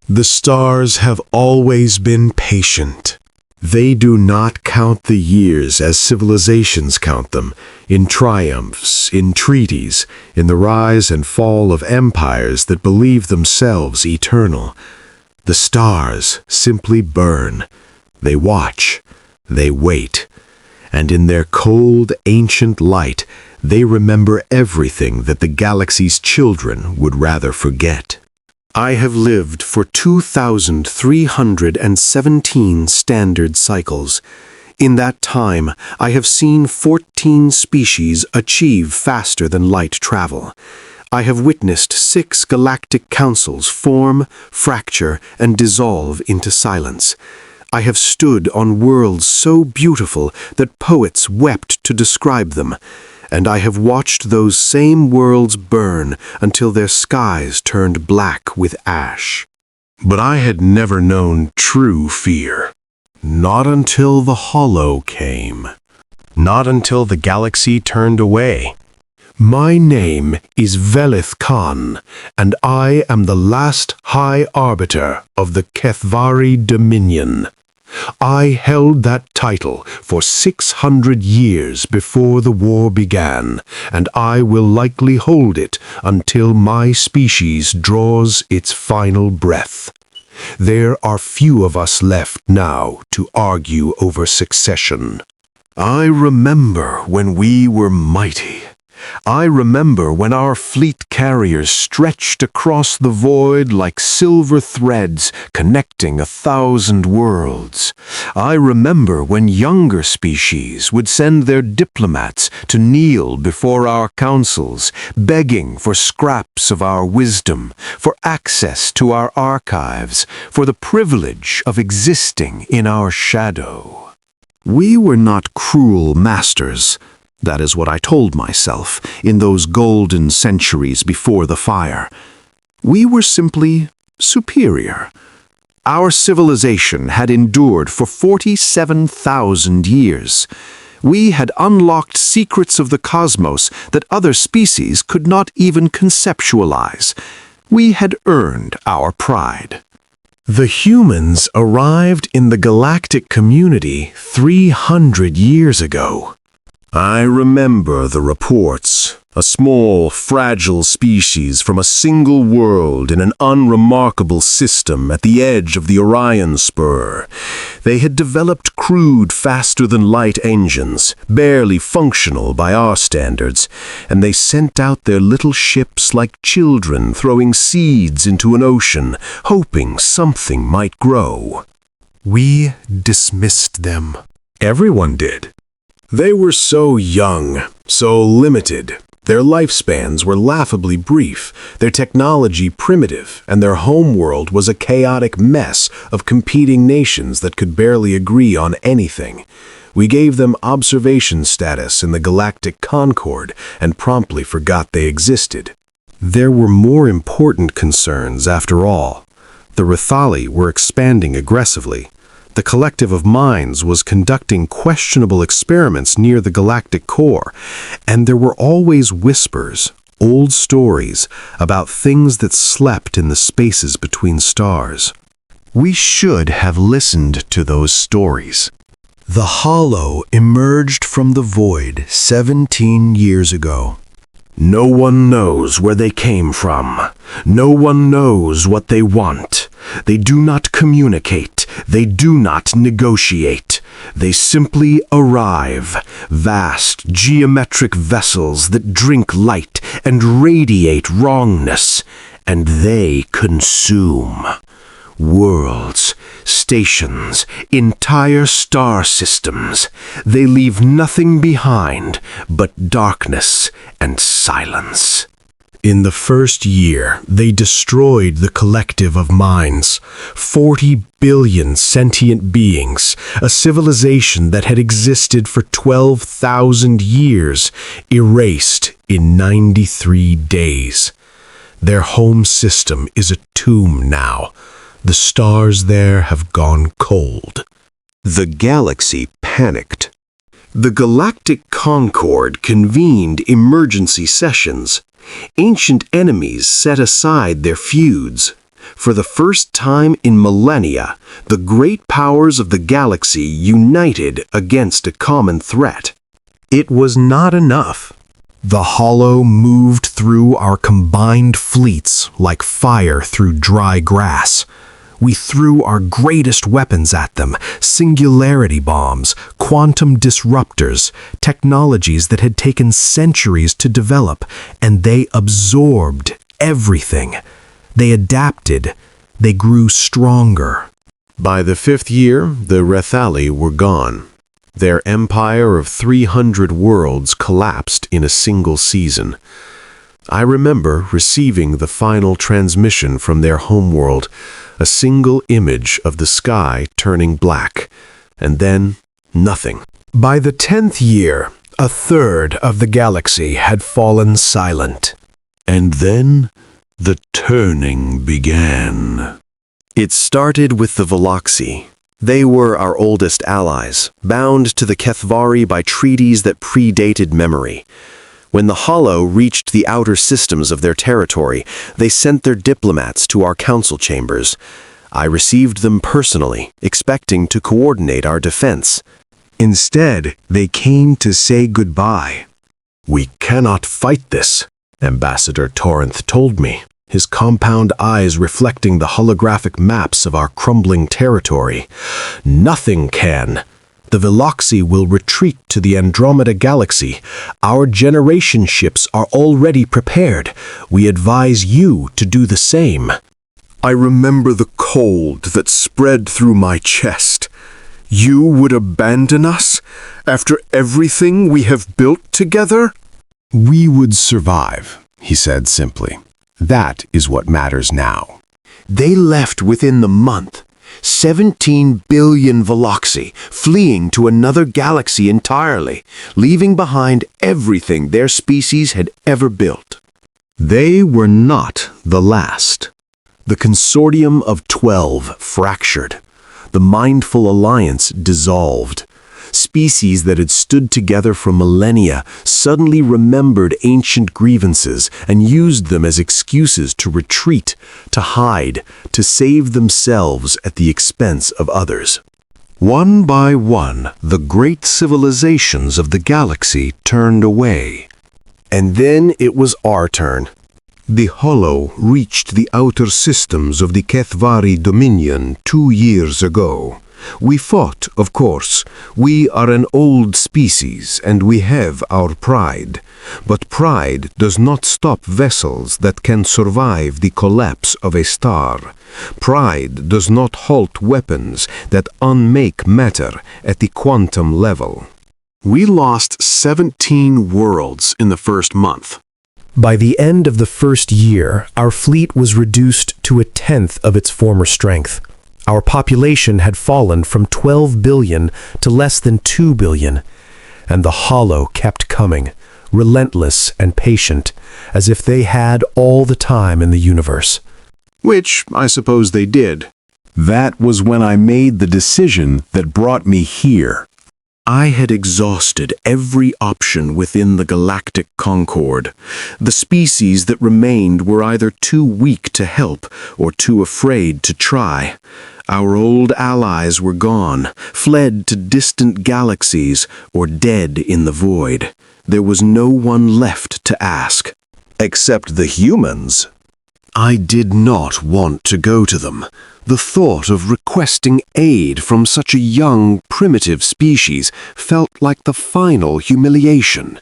The stars have always been patient. They do not count the years as civilizations count them, in triumphs, in treaties, in the rise and fall of empires that believe themselves eternal. The stars simply burn. They watch. They wait. And in their cold, ancient light, they remember everything that the galaxy's children would rather forget. I have lived for 2,317 standard cycles. In that time, I have seen 14 species achieve faster than light travel. I have witnessed 6 galactic councils form, fracture, and dissolve into silence. I have stood on worlds so beautiful that poets wept to describe them. And I have watched those same worlds burn until their skies turned black with ash. But I had never known true fear. Not until the Hollow came. Not until the galaxy turned away. My name is Velith Khan, and I am the last High Arbiter of the Kethvari Dominion. I held that title for 600 years before the war began, and I will likely hold it until my species draws its final breath. There are few of us left now to argue over succession. I remember when we were mighty. I remember when our fleet carriers stretched across the void like silver threads connecting 1,000 worlds. I remember when younger species would send their diplomats to kneel before our councils, begging for scraps of our wisdom, for access to our archives, for the privilege of existing in our shadow. We were not cruel masters. That is what I told myself in those golden centuries before the fire. We were simply superior. Our civilization had endured for 47,000 years. We had unlocked secrets of the cosmos that other species could not even conceptualize. We had earned our pride. The humans arrived in the galactic community 300 years ago. I remember the reports. A small, fragile species from a single world in an unremarkable system at the edge of the Orion Spur. They had developed crude, faster-than-light engines, barely functional by our standards, and they sent out their little ships like children throwing seeds into an ocean, hoping something might grow. We dismissed them. Everyone did. They were so young, so limited. Their lifespans were laughably brief, their technology primitive, and their homeworld was a chaotic mess of competing nations that could barely agree on anything. We gave them observation status in the Galactic Concord and promptly forgot they existed. There were more important concerns after all. The Rithali were expanding aggressively. The collective of minds was conducting questionable experiments near the galactic core, and there were always whispers, old stories, about things that slept in the spaces between stars. We should have listened to those stories. The Hollow emerged from the void 17 years ago. No one knows where they came from. No one knows what they want. They do not communicate. They do not negotiate. They simply arrive, vast geometric vessels that drink light and radiate wrongness, and they consume. Worlds, stations, entire star systems. They leave nothing behind but darkness and silence. In the first year, they destroyed the collective of minds. 40 billion sentient beings, a civilization that had existed for 12,000 years, erased in 93 days. Their home system is a tomb now. The stars there have gone cold. The galaxy panicked. The Galactic Concord convened emergency sessions. Ancient enemies set aside their feuds. For the first time in millennia, the great powers of the galaxy united against a common threat. It was not enough. The Hollow moved through our combined fleets like fire through dry grass. We threw our greatest weapons at them, singularity bombs, quantum disruptors, technologies that had taken centuries to develop, and they absorbed everything. They adapted. They grew stronger. By the 5th year, the Rethali were gone. Their empire of 300 worlds collapsed in a single season. I remember receiving the final transmission from their homeworld, a single image of the sky turning black, and then nothing. By the 10th year, a third of the galaxy had fallen silent. And then the turning began. It started with the Veloxi. They were our oldest allies, bound to the Kethvari by treaties that predated memory. When the Hollow reached the outer systems of their territory, they sent their diplomats to our council chambers. I received them personally, expecting to coordinate our defense. Instead, they came to say goodbye. "We cannot fight this," Ambassador Torrent told me, his compound eyes reflecting the holographic maps of our crumbling territory. "Nothing can. The Veloxi will retreat to the Andromeda Galaxy. Our generation ships are already prepared. We advise you to do the same." I remember the cold that spread through my chest. You would abandon us after everything we have built together? "We would survive," he said simply. "That is what matters now." They left within the month. 17 billion Veloxi, fleeing to another galaxy entirely, leaving behind everything their species had ever built. They were not the last. The consortium of 12 fractured. The mindful alliance dissolved. Species that had stood together for millennia suddenly remembered ancient grievances and used them as excuses to retreat, to hide, to save themselves at the expense of others. One by one, the great civilizations of the galaxy turned away. And then it was our turn. The Hollow reached the outer systems of the Kethvari Dominion 2 years ago. We fought, of course. We are an old species, and we have our pride. But pride does not stop vessels that can survive the collapse of a star. Pride does not halt weapons that unmake matter at the quantum level. We lost 17 worlds in the first month. By the end of the first year, our fleet was reduced to 1/10 of its former strength. Our population had fallen from 12 billion to less than 2 billion, and the Hollow kept coming, relentless and patient, as if they had all the time in the universe. Which I suppose they did. That was when I made the decision that brought me here. I had exhausted every option within the Galactic Concord. The species that remained were either too weak to help or too afraid to try. Our old allies were gone, fled to distant galaxies, or dead in the void. There was no one left to ask. Except the humans. I did not want to go to them. The thought of requesting aid from such a young, primitive species felt like the final humiliation.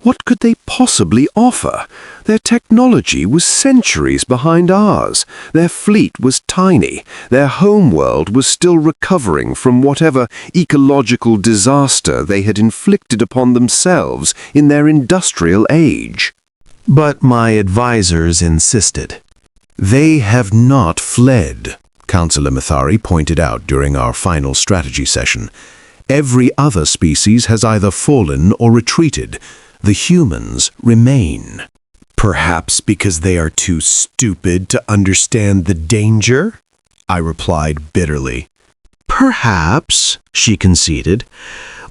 What could they possibly offer? Their technology was centuries behind ours. Their fleet was tiny. Their homeworld was still recovering from whatever ecological disaster they had inflicted upon themselves in their industrial age. But my advisors insisted. They have not fled, Councillor Mithari pointed out during our final strategy session. Every other species has either fallen or retreated. The humans remain. Perhaps because they are too stupid to understand the danger? I replied bitterly. Perhaps, she conceded.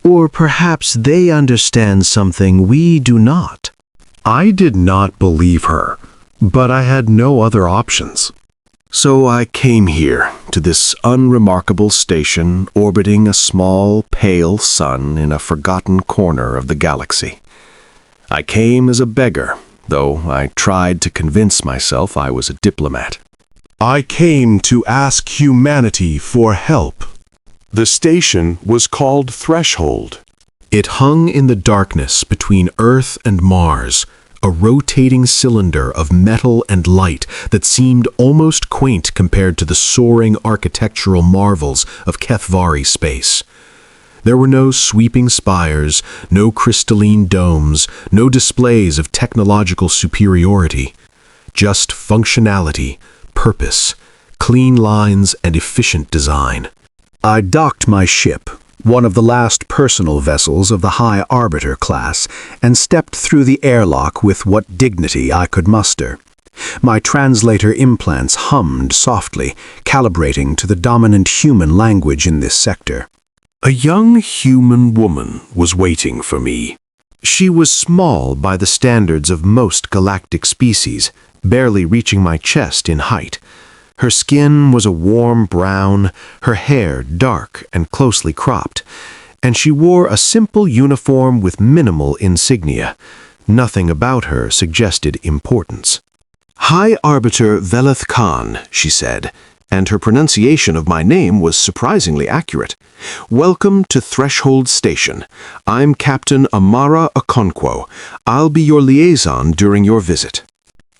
Or perhaps they understand something we do not. I did not believe her, but I had no other options. So I came here, to this unremarkable station orbiting a small, pale sun in a forgotten corner of the galaxy. I came as a beggar, though I tried to convince myself I was a diplomat. I came to ask humanity for help. The station was called Threshold. It hung in the darkness between Earth and Mars, a rotating cylinder of metal and light that seemed almost quaint compared to the soaring architectural marvels of Kethvari space. There were no sweeping spires, no crystalline domes, no displays of technological superiority. Just functionality, purpose, clean lines, and efficient design. I docked my ship, one of the last personal vessels of the High Arbiter class, and stepped through the airlock with what dignity I could muster. My translator implants hummed softly, calibrating to the dominant human language in this sector. A young human woman was waiting for me. She was small by the standards of most galactic species, barely reaching my chest in height. Her skin was a warm brown, her hair dark and closely cropped, and she wore a simple uniform with minimal insignia. Nothing about her suggested importance. "High Arbiter Veleth Khan," she said, and her pronunciation of my name was surprisingly accurate. "Welcome to Threshold Station. I'm Captain Amara Okonkwo. I'll be your liaison during your visit."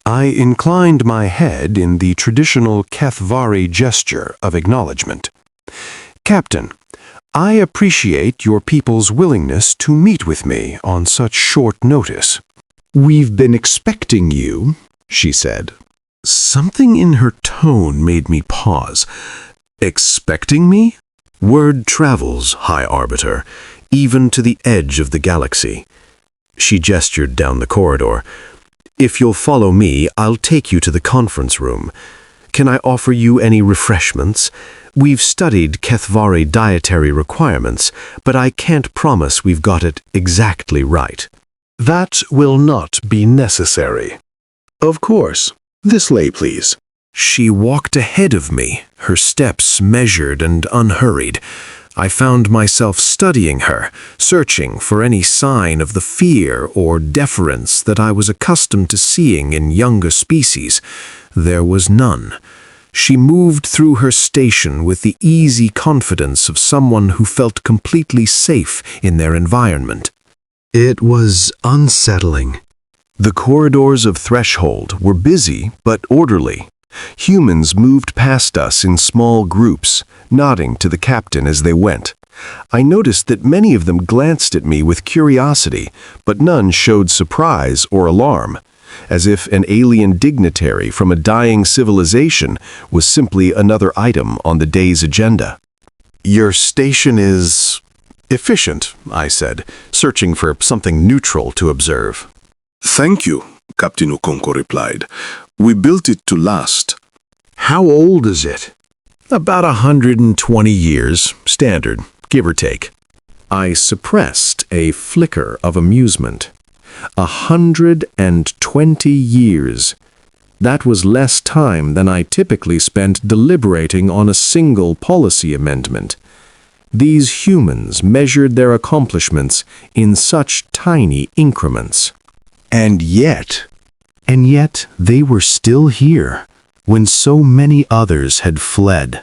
I inclined my head in the traditional Kethvari gesture of acknowledgement. "Captain, I appreciate your people's willingness to meet with me on such short notice." "We've been expecting you," she said. Something in her tone made me pause. "Expecting me?" "Word travels, High Arbiter, even to the edge of the galaxy." She gestured down the corridor. "If you'll follow me, I'll take you to the conference room. Can I offer you any refreshments? We've studied Kethvari dietary requirements, but I can't promise we've got it exactly right." "That will not be necessary." "Of course. This way, please." She walked ahead of me, her steps measured and unhurried. I found myself studying her, searching for any sign of the fear or deference that I was accustomed to seeing in younger species. There was none. She moved through her station with the easy confidence of someone who felt completely safe in their environment. It was unsettling. The corridors of Threshold were busy but orderly. Humans moved past us in small groups, nodding to the captain as they went. I noticed that many of them glanced at me with curiosity, but none showed surprise or alarm, as if an alien dignitary from a dying civilization was simply another item on the day's agenda. "Your station is efficient," I said, searching for something neutral to observe. "Thank you," Captain Okonkwo replied. "We built it to last." "How old is it?" "About 120 years, standard, give or take." I suppressed a flicker of amusement. 120 years. That was less time than I typically spent deliberating on a single policy amendment. These humans measured their accomplishments in such tiny increments. And yet they were still here, when so many others had fled.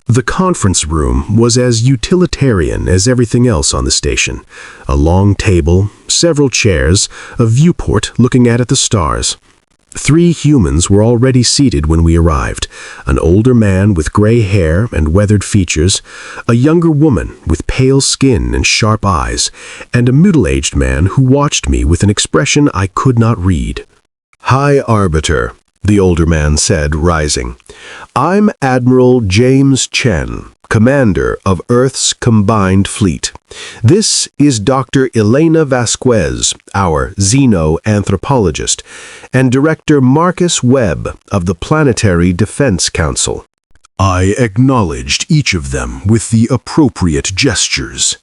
The conference room was as utilitarian as everything else on the station. A long table, several chairs, a viewport looking out at the stars. 3 humans were already seated when we arrived. An older man with gray hair and weathered features, a younger woman with pale skin and sharp eyes, and a middle-aged man who watched me with an expression I could not read. "High Arbiter," the older man said, rising. "I'm Admiral James Chen, Commander of Earth's Combined Fleet. This is Dr. Elena Vasquez, our xenoanthropologist, and Director Marcus Webb of the Planetary Defense Council." I acknowledged each of them with the appropriate gestures.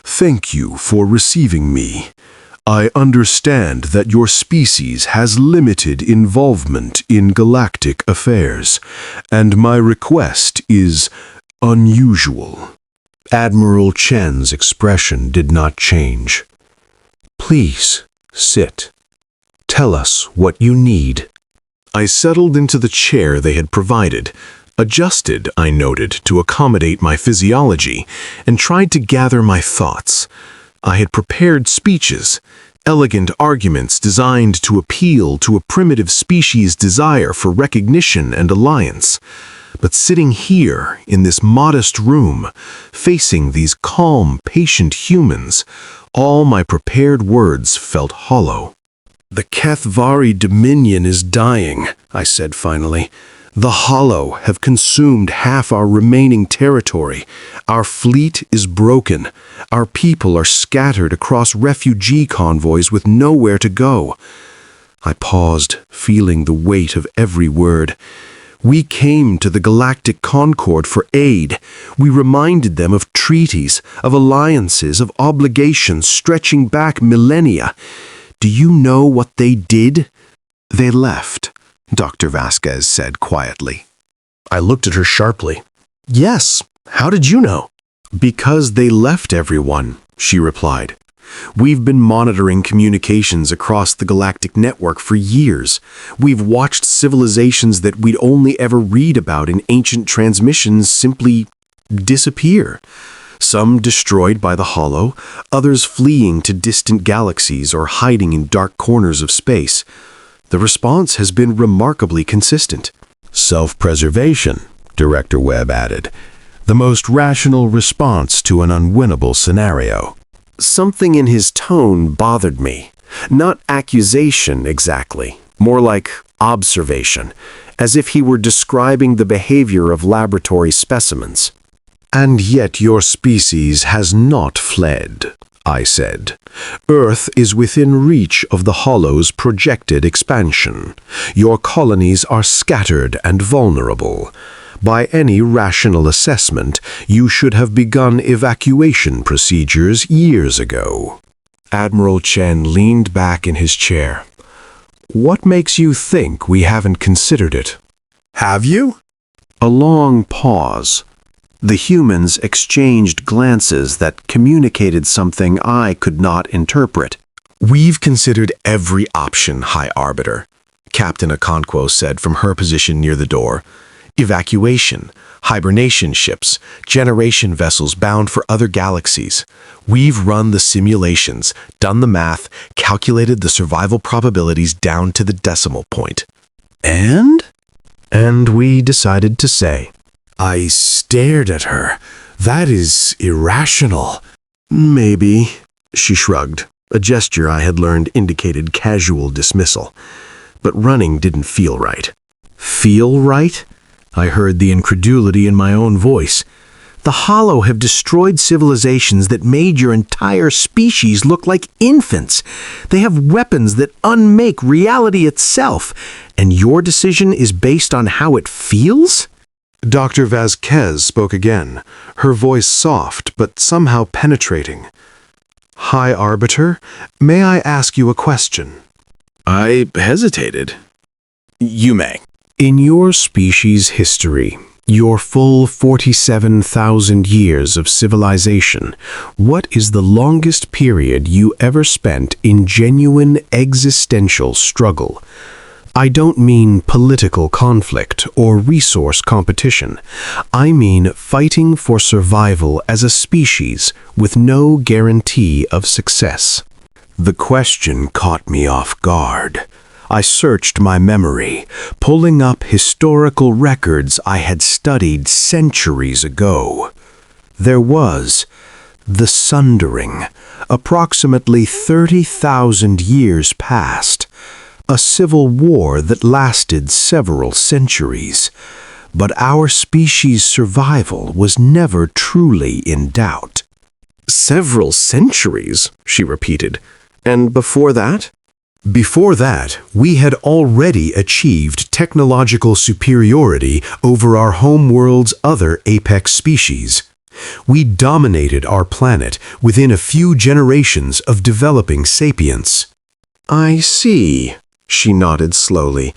"Thank you for receiving me. I understand that your species has limited involvement in galactic affairs, and my request is unusual. Admiral Chen's expression did not change. Please, sit. Tell us what you need. I settled into the chair they had provided, adjusted, I noted, to accommodate my physiology, and tried to gather my thoughts. I had prepared speeches, elegant arguments designed to appeal to a primitive species' desire for recognition and alliance. But sitting here, in this modest room, facing these calm, patient humans, all my prepared words felt hollow. "The Cathvari Dominion is dying," I said finally. "The Hollow have consumed half our remaining territory. Our fleet is broken. Our people are scattered across refugee convoys with nowhere to go." I paused, feeling the weight of every word. We came to the Galactic Concord for aid. We reminded them of treaties, of alliances, of obligations stretching back millennia. Do you know what they did? They left, Dr. Vasquez said quietly. I looked at her sharply. Yes, how did you know? Because they left everyone, she replied. We've been monitoring communications across the galactic network for years. We've watched civilizations that we'd only ever read about in ancient transmissions simply disappear. Some destroyed by the Hollow, others fleeing to distant galaxies or hiding in dark corners of space. The response has been remarkably consistent. Self-preservation, Director Webb added. The most rational response to an unwinnable scenario. Something in his tone bothered me. Not accusation exactly, more like observation, as if he were describing the behavior of laboratory specimens. And yet your species has not fled, I said. Earth is within reach of the Hollow's projected expansion. Your colonies are scattered and vulnerable. By any rational assessment, you should have begun evacuation procedures years ago. Admiral Chen leaned back in his chair. What makes you think we haven't considered it? Have you? A long pause. The humans exchanged glances that communicated something I could not interpret. We've considered every option, High Arbiter, Captain Okonkwo said from her position near the door. Evacuation, hibernation ships, generation vessels bound for other galaxies. We've run the simulations, done the math, calculated the survival probabilities down to the decimal point. And we decided to say. I stared at her. That is irrational. Maybe, she shrugged. A gesture I had learned indicated casual dismissal. But running didn't feel right. Feel right? I heard the incredulity in my own voice. The Hollow have destroyed civilizations that made your entire species look like infants. They have weapons that unmake reality itself. And your decision is based on how it feels? Dr. Vasquez spoke again, her voice soft but somehow penetrating. High Arbiter, may I ask you a question? I hesitated. You may. In your species' history, your full 47,000 years of civilization, what is the longest period you ever spent in genuine existential struggle? I don't mean political conflict or resource competition. I mean fighting for survival as a species with no guarantee of success. The question caught me off guard. I searched my memory, pulling up historical records I had studied centuries ago. There was the Sundering, approximately 30,000 years past, a civil war that lasted several centuries. But our species' survival was never truly in doubt. Several centuries, she repeated. And before that? Before that, we had already achieved technological superiority over our homeworld's other apex species. We dominated our planet within a few generations of developing sapience. I see, she nodded slowly.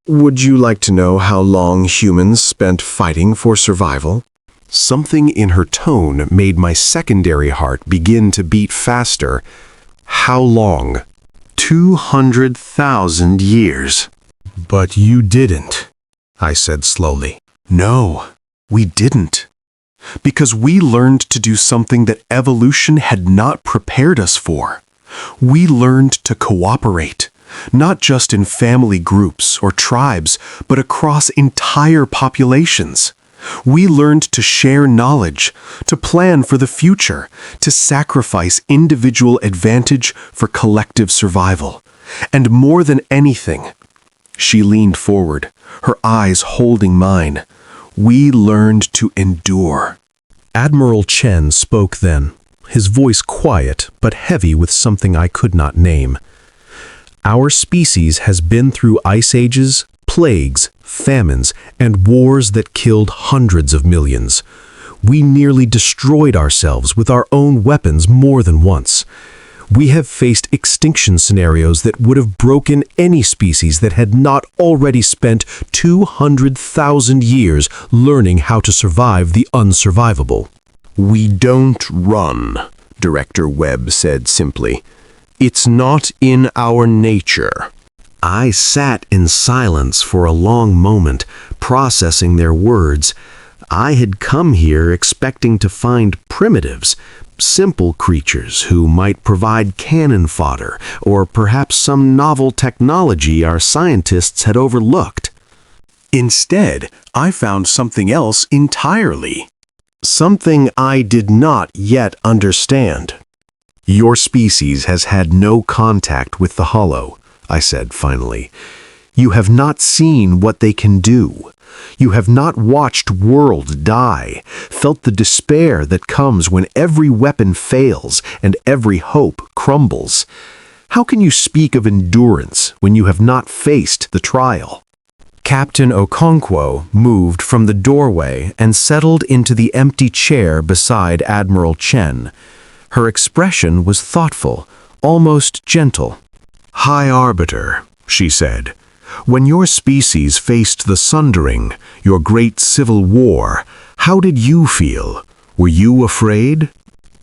Would you like to know how long humans spent fighting for survival? Something in her tone made my secondary heart begin to beat faster. How long? 200,000 years. But you didn't, I said slowly. No, we didn't. Because we learned to do something that evolution had not prepared us for. We learned to cooperate, not just in family groups or tribes, but across entire populations. We learned to share knowledge, to plan for the future, to sacrifice individual advantage for collective survival. And more than anything, she leaned forward, her eyes holding mine. We learned to endure. Admiral Chen spoke then, his voice quiet but heavy with something I could not name. Our species has been through ice ages, plagues, famines, and wars that killed hundreds of millions. We nearly destroyed ourselves with our own weapons more than once. We have faced extinction scenarios that would have broken any species that had not already spent 200,000 years learning how to survive the unsurvivable. We don't run, Director Webb said simply. It's not in our nature. I sat in silence for a long moment, processing their words. I had come here expecting to find primitives, simple creatures who might provide cannon fodder, or perhaps some novel technology our scientists had overlooked. Instead, I found something else entirely. Something I did not yet understand. Your species has had no contact with the Hollow, I said finally. You have not seen what they can do. You have not watched worlds die, felt the despair that comes when every weapon fails and every hope crumbles. How can you speak of endurance when you have not faced the trial? Captain Okonkwo moved from the doorway and settled into the empty chair beside Admiral Chen. Her expression was thoughtful, almost gentle. High Arbiter, she said, when your species faced the Sundering, your great civil war, how did you feel? Were you afraid?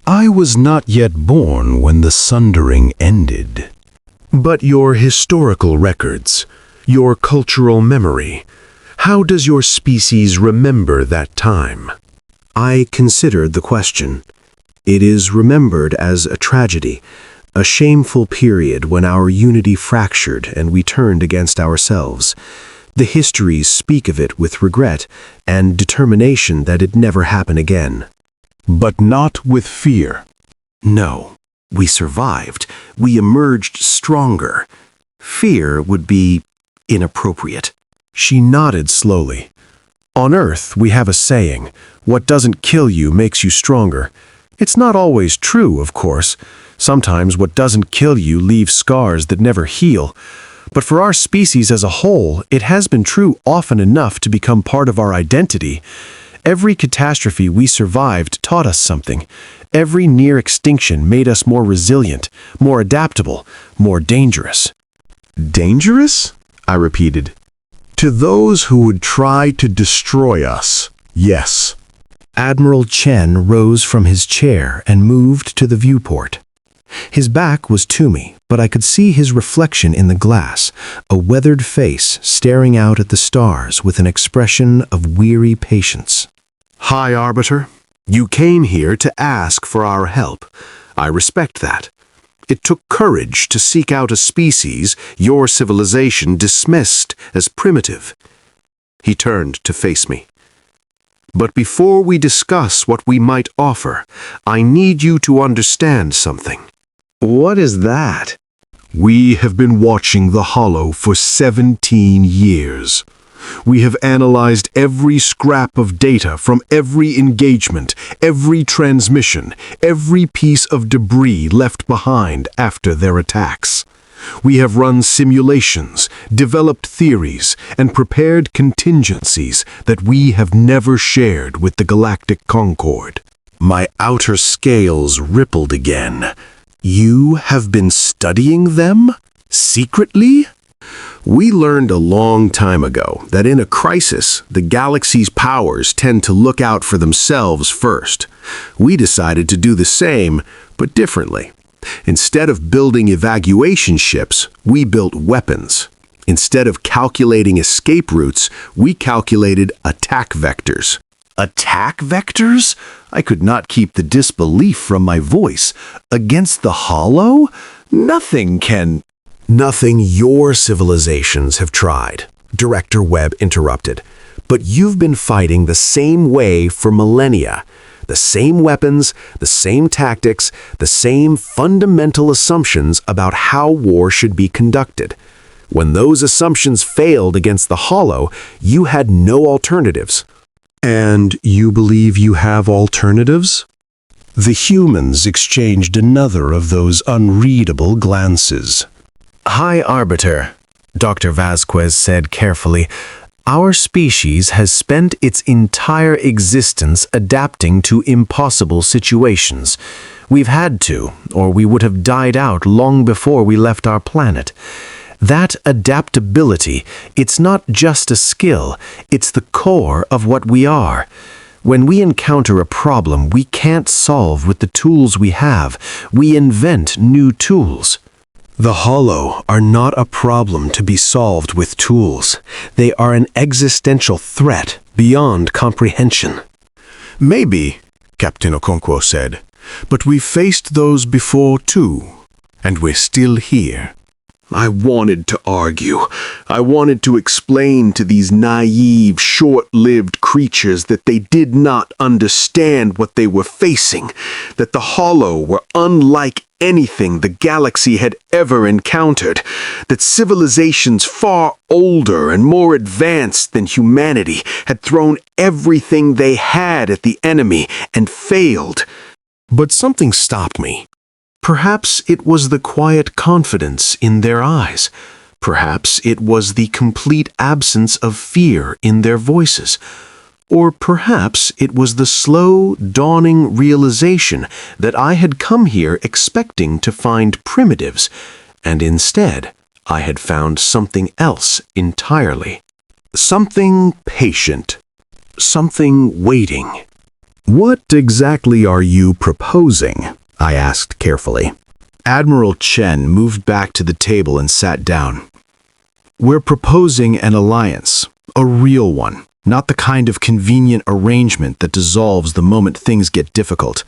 I was not yet born when the Sundering ended. But your historical records, your cultural memory, how does your species remember that time? I considered the question. It is remembered as a tragedy, a shameful period when our unity fractured and we turned against ourselves. The histories speak of it with regret and determination that it never happen again. But not with fear. No, we survived. We emerged stronger. Fear would be inappropriate. She nodded slowly. On Earth, we have a saying, what doesn't kill you makes you stronger. It's not always true, of course. Sometimes what doesn't kill you leaves scars that never heal. But for our species as a whole, it has been true often enough to become part of our identity. Every catastrophe we survived taught us something. Every near extinction made us more resilient, more adaptable, more dangerous. Dangerous? I repeated. To those who would try to destroy us, yes. Admiral Chen rose from his chair and moved to the viewport. His back was to me, but I could see his reflection in the glass, a weathered face staring out at the stars with an expression of weary patience. High Arbiter, you came here to ask for our help. I respect that. It took courage to seek out a species your civilization dismissed as primitive. He turned to face me. But before we discuss what we might offer, I need you to understand something. What is that? We have been watching the Hollow for 17 years. We have analyzed every scrap of data from every engagement, every transmission, every piece of debris left behind after their attacks. We have run simulations, developed theories, and prepared contingencies that we have never shared with the Galactic Concord. My outer scales rippled again. You have been studying them? Secretly? We learned a long time ago that in a crisis, the galaxy's powers tend to look out for themselves first. We decided to do the same, but differently. Instead of building evacuation ships, we built weapons. Instead of calculating escape routes, we calculated attack vectors. Attack vectors? I could not keep the disbelief from my voice. Against the Hollow? Nothing your civilizations have tried, Director Webb interrupted. But you've been fighting the same way for millennia. The same weapons, the same tactics, the same fundamental assumptions about how war should be conducted. When those assumptions failed against the Hollow, you had no alternatives. And you believe you have alternatives? The humans exchanged another of those unreadable glances. High Arbiter, Dr. Vasquez said carefully, our species has spent its entire existence adapting to impossible situations. We've had to, or we would have died out long before we left our planet. That adaptability, it's not just a skill, it's the core of what we are. When we encounter a problem we can't solve with the tools we have, we invent new tools. The Hollow are not a problem to be solved with tools. They are an existential threat beyond comprehension. Maybe, Captain Okonkwo said, but we've faced those before too, and we're still here. I wanted to argue. I wanted to explain to these naive, short-lived creatures that they did not understand what they were facing, that the Hollow were unlike anything the galaxy had ever encountered, that civilizations far older and more advanced than humanity had thrown everything they had at the enemy and failed. But something stopped me. Perhaps it was the quiet confidence in their eyes. Perhaps it was the complete absence of fear in their voices. Or perhaps it was the slow, dawning realization that I had come here expecting to find primitives, and instead I had found something else entirely. Something patient. Something waiting. What exactly are you proposing? I asked carefully. Admiral Chen moved back to the table and sat down. We're proposing an alliance, a real one, not the kind of convenient arrangement that dissolves the moment things get difficult.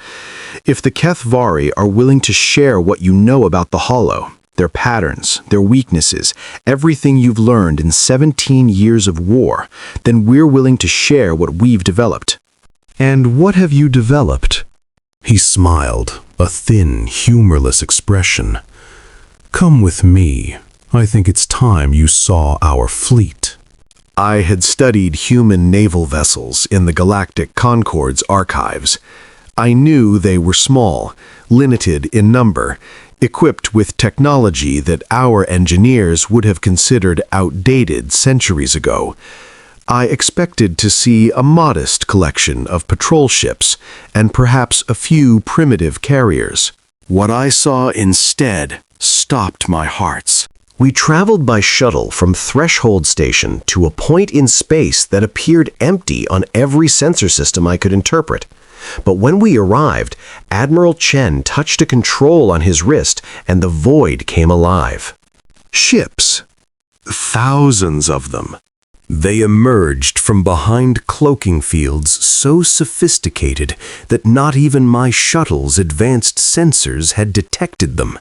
If the Kethvari are willing to share what you know about the Hollow, their patterns, their weaknesses, everything you've learned in 17 years of war, then we're willing to share what we've developed. And what have you developed? He smiled, a thin, humorless expression. Come with me. I think it's time you saw our fleet. I had studied human naval vessels in the Galactic Concord's archives. I knew they were small, limited in number, equipped with technology that our engineers would have considered outdated centuries ago. I expected to see a modest collection of patrol ships and perhaps a few primitive carriers. What I saw instead stopped my hearts. We traveled by shuttle from Threshold Station to a point in space that appeared empty on every sensor system I could interpret. But when we arrived, Admiral Chen touched a control on his wrist and the void came alive. Ships. Thousands of them. They emerged from behind cloaking fields so sophisticated that not even my shuttle's advanced sensors had detected them.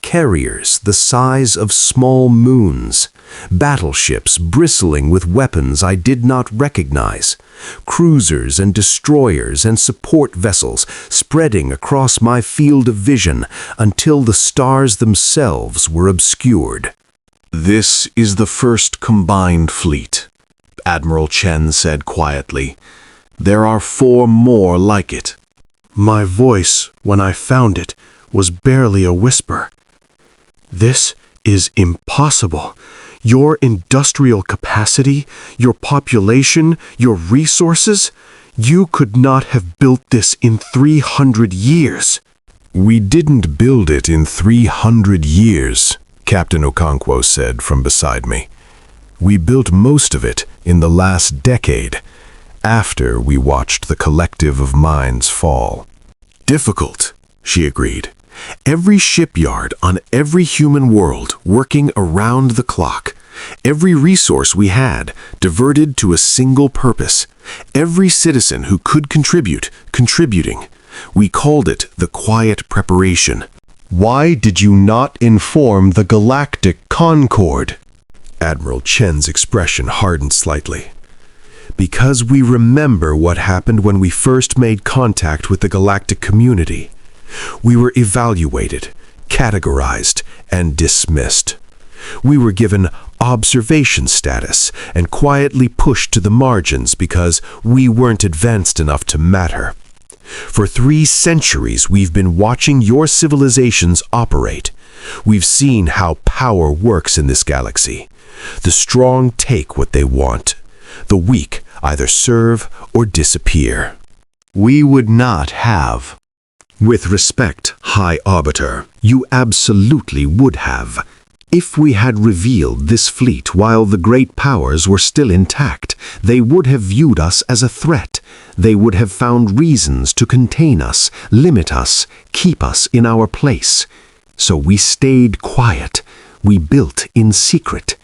Carriers the size of small moons, battleships bristling with weapons I did not recognize, cruisers and destroyers and support vessels spreading across my field of vision until the stars themselves were obscured. This is the first combined fleet, Admiral Chen said quietly. There are 4 more like it. My voice, when I found it, was barely a whisper. This is impossible. Your industrial capacity, your population, your resources, You could not have built this in 300 years. We didn't build it in 300 years, Captain Okonkwo said from beside me. We built most of it in the last decade, after we watched the collective of minds fall. Difficult, she agreed. Every shipyard on every human world working around the clock. Every resource we had diverted to a single purpose. Every citizen who could contribute, contributing. We called it the quiet preparation. Why did you not inform the Galactic Concord? Admiral Chen's expression hardened slightly. Because we remember what happened when we first made contact with the galactic community. We were evaluated, categorized, and dismissed. We were given observation status and quietly pushed to the margins because we weren't advanced enough to matter. For 3 centuries, we've been watching your civilizations operate. We've seen how power works in this galaxy. The strong take what they want. The weak either serve or disappear. We would not have. With respect, High Arbiter, you absolutely would have. If we had revealed this fleet while the great powers were still intact, they would have viewed us as a threat. They would have found reasons to contain us, limit us, keep us in our place. So we stayed quiet. We built in secret.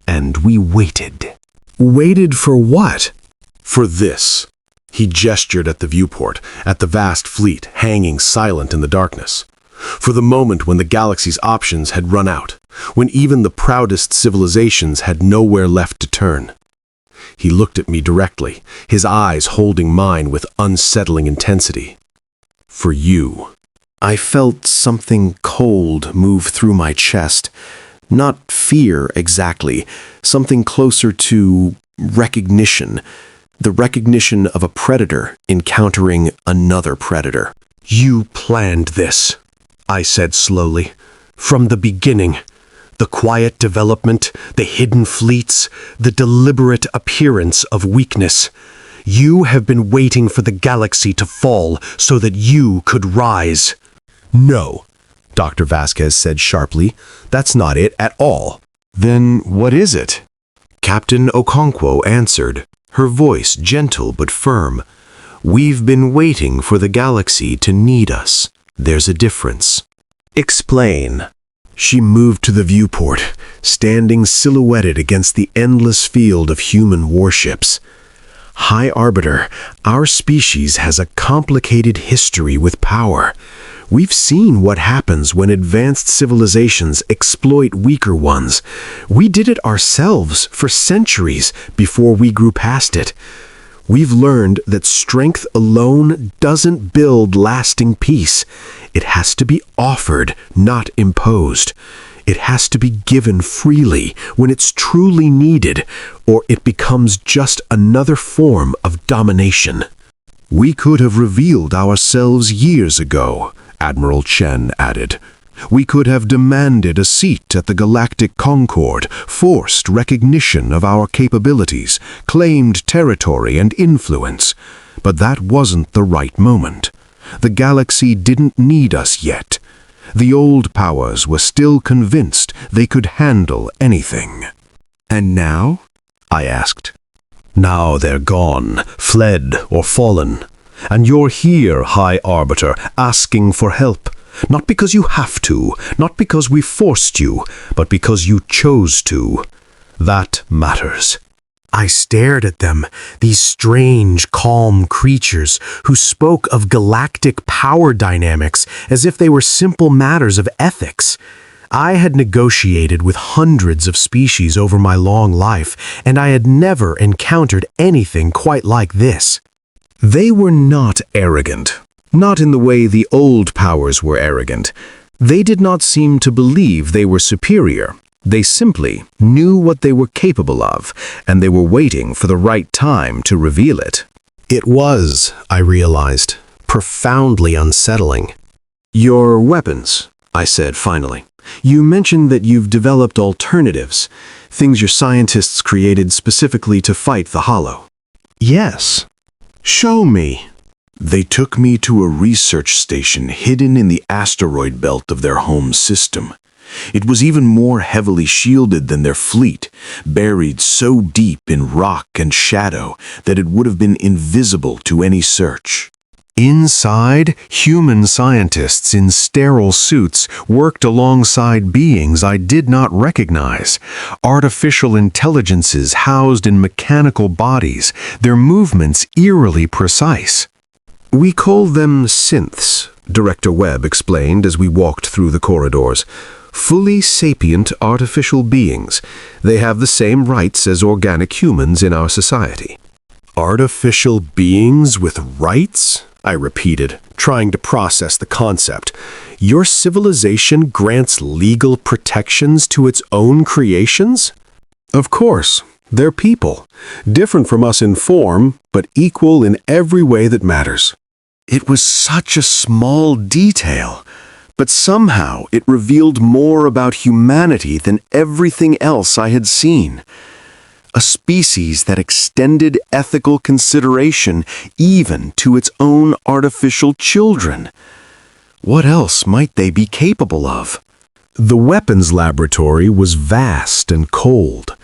And we waited. Waited for what? For this. He gestured at the viewport, at the vast fleet hanging silent in the darkness. For the moment when the galaxy's options had run out, when even the proudest civilizations had nowhere left to turn. He looked at me directly, his eyes holding mine with unsettling intensity. For you. I felt something cold move through my chest. Not fear exactly, something closer to recognition. The recognition of a predator encountering another predator. You planned this, I said slowly. From the beginning. The quiet development, the hidden fleets, the deliberate appearance of weakness. You have been waiting for the galaxy to fall so that you could rise. No, Dr. Vasquez said sharply. That's not it at all. Then what is it? Captain Okonkwo answered, her voice gentle but firm. We've been waiting for the galaxy to need us. There's a difference. Explain. She moved to the viewport, standing silhouetted against the endless field of human warships. High Arbiter, our species has a complicated history with power. We've seen what happens when advanced civilizations exploit weaker ones. We did it ourselves for centuries before we grew past it. We've learned that strength alone doesn't build lasting peace. It has to be offered, not imposed. It has to be given freely when it's truly needed, or it becomes just another form of domination. We could have revealed ourselves years ago, Admiral Chen added. We could have demanded a seat at the Galactic Concord, forced recognition of our capabilities, claimed territory and influence. But that wasn't the right moment. The galaxy didn't need us yet. The old powers were still convinced they could handle anything. And now? I asked. Now they're gone, fled or fallen. And you're here, High Arbiter, asking for help. Not because you have to, not because we forced you, but because you chose to. That matters. I stared at them, these strange, calm creatures who spoke of galactic power dynamics as if they were simple matters of ethics. I had negotiated with hundreds of species over my long life, and I had never encountered anything quite like this. They were not arrogant. Not in the way the old powers were arrogant. They did not seem to believe they were superior. They simply knew what they were capable of, and they were waiting for the right time to reveal it. It was, I realized, profoundly unsettling. Your weapons, I said finally. You mentioned that you've developed alternatives, things your scientists created specifically to fight the Hollow. Yes. Show me. They took me to a research station hidden in the asteroid belt of their home system. It was even more heavily shielded than their fleet, buried so deep in rock and shadow that it would have been invisible to any search. Inside, human scientists in sterile suits worked alongside beings I did not recognize, artificial intelligences housed in mechanical bodies, their movements eerily precise. We call them synths, Director Webb explained as we walked through the corridors. Fully sapient artificial beings. They have the same rights as organic humans in our society. Artificial beings with rights? I repeated, trying to process the concept. Your civilization grants legal protections to its own creations? Of course, they're people, different from us in form, but equal in every way that matters. It was such a small detail, but somehow it revealed more about humanity than everything else I had seen. A species that extended ethical consideration even to its own artificial children. What else might they be capable of? The weapons laboratory was vast and cold.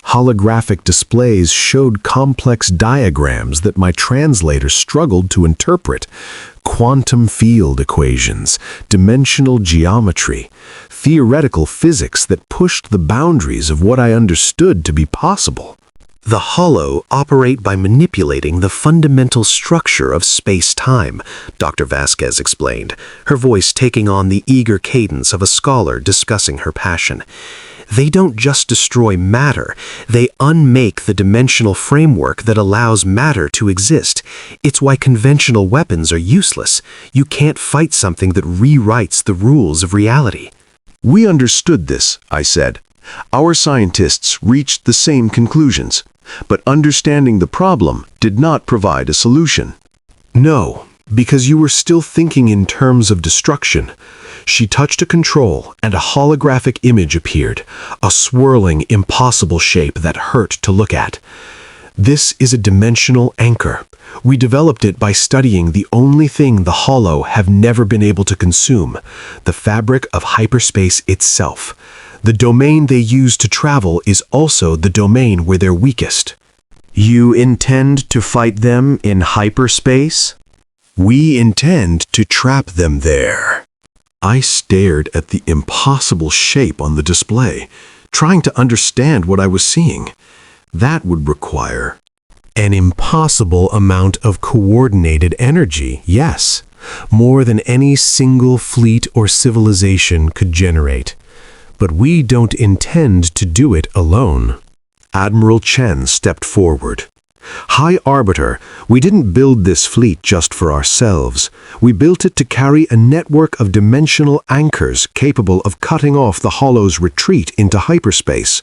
Holographic displays showed complex diagrams that my translator struggled to interpret. Quantum field equations, dimensional geometry, theoretical physics that pushed the boundaries of what I understood to be possible. The Hollow operate by manipulating the fundamental structure of space-time, Dr. Vasquez explained, her voice taking on the eager cadence of a scholar discussing her passion. They don't just destroy matter, they unmake the dimensional framework that allows matter to exist. It's why conventional weapons are useless. You can't fight something that rewrites the rules of reality. We understood this, I said. Our scientists reached the same conclusions, but understanding the problem did not provide a solution. No, because you were still thinking in terms of destruction. She touched a control, and a holographic image appeared, a swirling, impossible shape that hurt to look at. This is a dimensional anchor. We developed it by studying the only thing the Hollow have never been able to consume, the fabric of hyperspace itself. The domain they use to travel is also the domain where they're weakest. You intend to fight them in hyperspace? We intend to trap them there. I stared at the impossible shape on the display, trying to understand what I was seeing. That would require an impossible amount of coordinated energy, yes, more than any single fleet or civilization could generate. But we don't intend to do it alone. Admiral Chen stepped forward. High Arbiter, we didn't build this fleet just for ourselves. We built it to carry a network of dimensional anchors capable of cutting off the Hollow's retreat into hyperspace.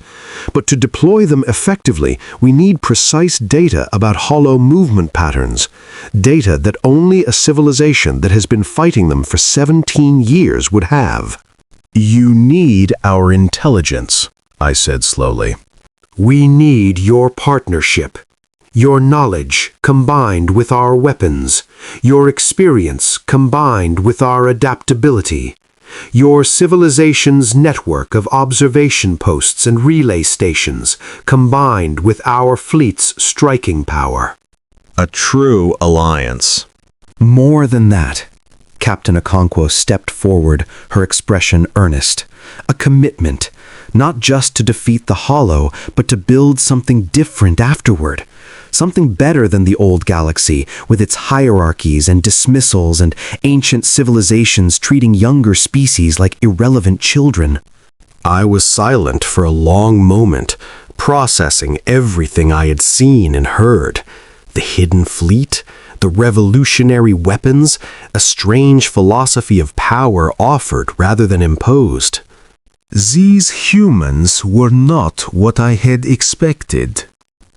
But to deploy them effectively, we need precise data about Hollow movement patterns. Data that only a civilization that has been fighting them for 17 years would have. You need our intelligence, I said slowly. We need your partnership. Your knowledge combined with our weapons, your experience combined with our adaptability, your civilization's network of observation posts and relay stations combined with our fleet's striking power. A true alliance. More than that. Captain Okonkwo stepped forward, her expression earnest. A commitment, not just to defeat the Hollow, but to build something different afterward. Something better than the old galaxy, with its hierarchies and dismissals and ancient civilizations treating younger species like irrelevant children. I was silent for a long moment, processing everything I had seen and heard. The hidden fleet, the revolutionary weapons, a strange philosophy of power offered rather than imposed. These humans were not what I had expected.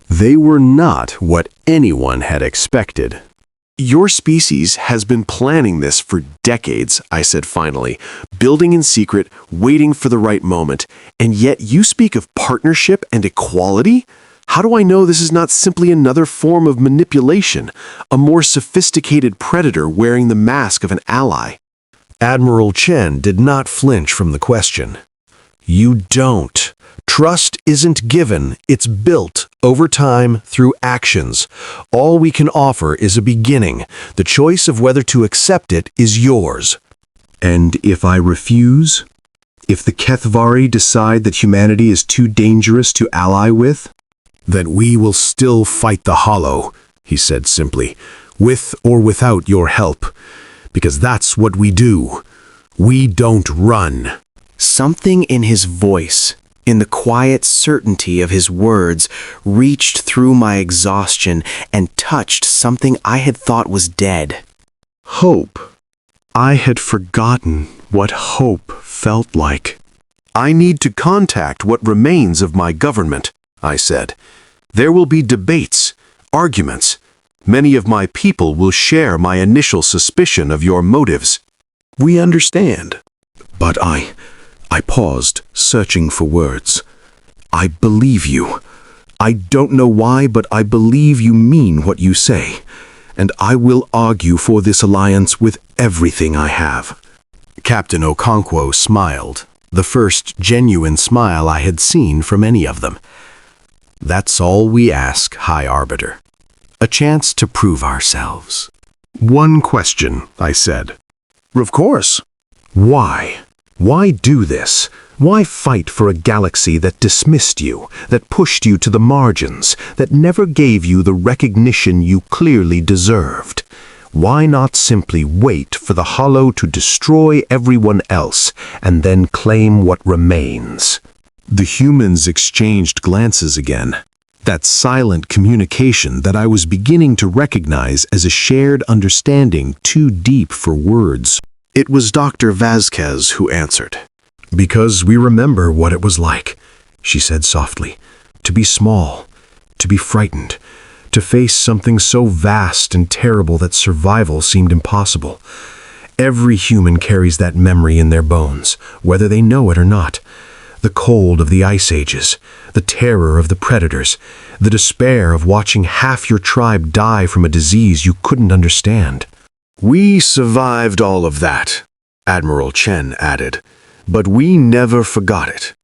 They were not what anyone had expected. Your species has been planning this for decades, I said finally, building in secret, waiting for the right moment, and yet you speak of partnership and equality? How do I know this is not simply another form of manipulation, a more sophisticated predator wearing the mask of an ally? Admiral Chen did not flinch from the question. You don't. Trust isn't given, it's built over time through actions. All we can offer is a beginning. The choice of whether to accept it is yours. And if I refuse? If the Kethvari decide that humanity is too dangerous to ally with? Then we will still fight the Hollow, he said simply, with or without your help. Because that's what we do. We don't run. Something in his voice, in the quiet certainty of his words, reached through my exhaustion and touched something I had thought was dead. Hope. I had forgotten what hope felt like. I need to contact what remains of my government, I said. There will be debates, arguments. Many of my people will share my initial suspicion of your motives. We understand. But I paused, searching for words. I believe you. I don't know why, but I believe you mean what you say. And I will argue for this alliance with everything I have. Captain Okonkwo smiled, the first genuine smile I had seen from any of them. That's all we ask, High Arbiter. A chance to prove ourselves. One question, I said. Of course. Why? Why do this? Why fight for a galaxy that dismissed you, that pushed you to the margins, that never gave you the recognition you clearly deserved? Why not simply wait for the Hollow to destroy everyone else and then claim what remains? The humans exchanged glances again. That silent communication that I was beginning to recognize as a shared understanding too deep for words. It was Dr. Vasquez who answered. Because we remember what it was like, she said softly, to be small, to be frightened, to face something so vast and terrible that survival seemed impossible. Every human carries that memory in their bones, whether they know it or not. The cold of the ice ages, the terror of the predators, the despair of watching half your tribe die from a disease you couldn't understand. We survived all of that, Admiral Chen added, but we never forgot it.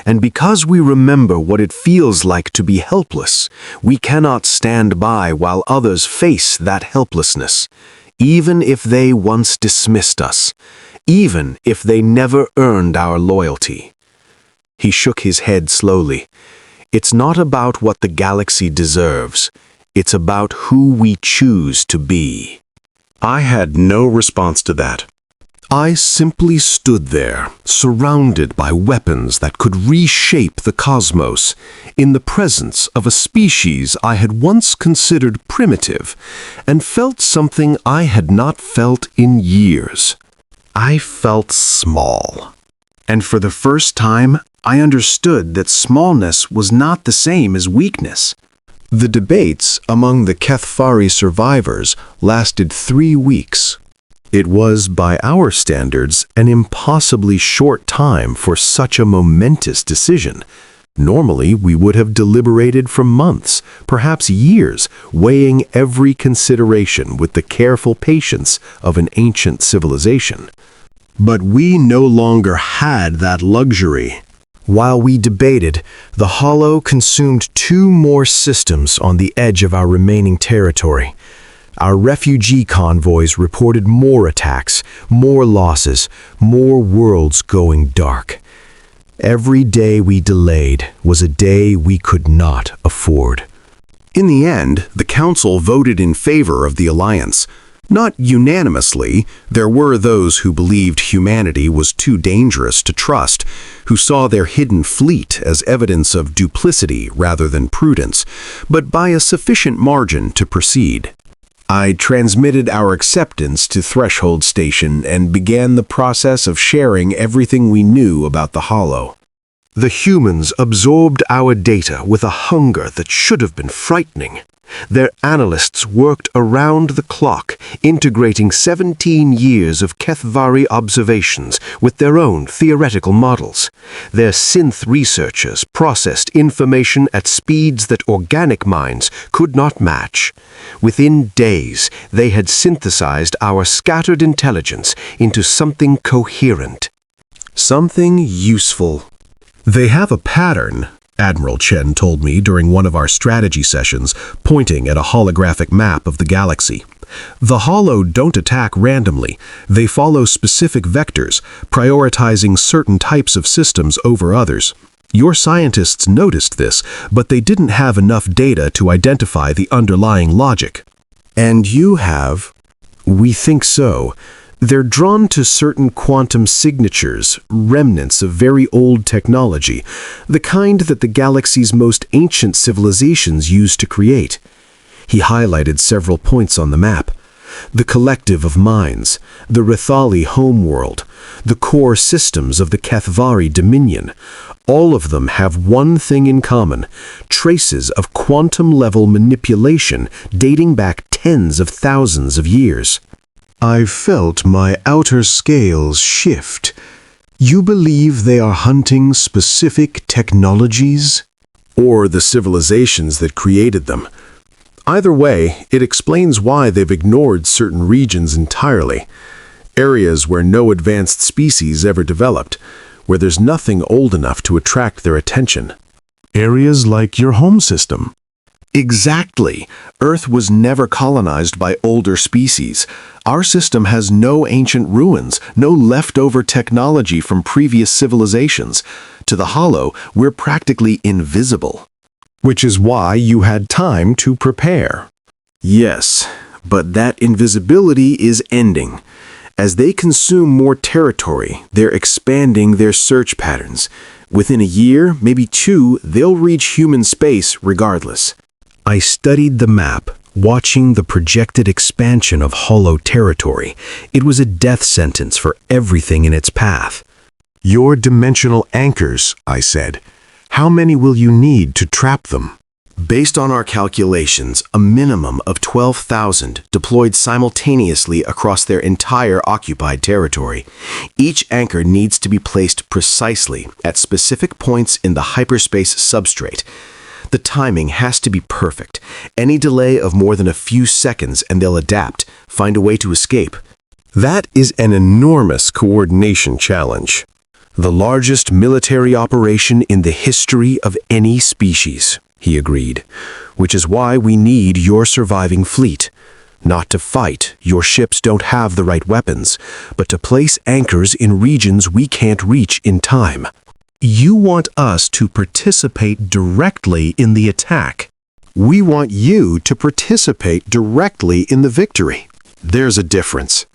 And because we remember what it feels like to be helpless, we cannot stand by while others face that helplessness, even if they once dismissed us, even if they never earned our loyalty. He shook his head slowly. It's not about what the galaxy deserves. It's about who we choose to be. I had no response to that. I simply stood there, surrounded by weapons that could reshape the cosmos, in the presence of a species I had once considered primitive, and felt something I had not felt in years. I felt small. And for the first time, I understood that smallness was not the same as weakness. The debates among the Kethvari survivors lasted 3 weeks. It was, by our standards, an impossibly short time for such a momentous decision. Normally, we would have deliberated for months, perhaps years, weighing every consideration with the careful patience of an ancient civilization. But we no longer had that luxury. While we debated, the Hollow consumed 2 more systems on the edge of our remaining territory. Our refugee convoys reported more attacks, more losses, more worlds going dark. Every day we delayed was a day we could not afford. In the end, the Council voted in favor of the alliance. Not unanimously. There were those who believed humanity was too dangerous to trust, who saw their hidden fleet as evidence of duplicity rather than prudence, but by a sufficient margin to proceed. I transmitted our acceptance to Threshold Station and began the process of sharing everything we knew about the Hollow. The humans absorbed our data with a hunger that should have been frightening. Their analysts worked around the clock, integrating 17 years of Kethvari observations with their own theoretical models. Their synth researchers processed information at speeds that organic minds could not match. Within days, they had synthesized our scattered intelligence into something coherent. Something useful. They have a pattern, Admiral Chen told me during one of our strategy sessions, pointing at a holographic map of the galaxy. The Hollow don't attack randomly. They follow specific vectors, prioritizing certain types of systems over others. Your scientists noticed this, but they didn't have enough data to identify the underlying logic. And you have? We think so. They're drawn to certain quantum signatures, remnants of very old technology, the kind that the galaxy's most ancient civilizations used to create. He highlighted several points on the map. The collective of minds, the Rithali homeworld, the core systems of the Kethvari dominion. All of them have one thing in common: traces of quantum-level manipulation dating back tens of thousands of years. I felt my outer scales shift. You believe they are hunting specific technologies? Or the civilizations that created them. Either way, it explains why they've ignored certain regions entirely. Areas where no advanced species ever developed, where there's nothing old enough to attract their attention. Areas like your home system. Exactly. Earth was never colonized by older species. Our system has no ancient ruins, no leftover technology from previous civilizations. To the Hollow, we're practically invisible. Which is why you had time to prepare. Yes, but that invisibility is ending. As they consume more territory, they're expanding their search patterns. Within a year, maybe two, they'll reach human space regardless. I studied the map, watching the projected expansion of Hollow territory. It was a death sentence for everything in its path. Your dimensional anchors, I said. How many will you need to trap them? Based on our calculations, a minimum of 12,000 deployed simultaneously across their entire occupied territory. Each anchor needs to be placed precisely at specific points in the hyperspace substrate. The timing has to be perfect. Any delay of more than a few seconds and they'll adapt, find a way to escape. That is an enormous coordination challenge. The largest military operation in the history of any species, he agreed, which is why we need your surviving fleet. Not to fight, your ships don't have the right weapons, but to place anchors in regions we can't reach in time. You want us to participate directly in the attack. We want you to participate directly in the victory. There's a difference.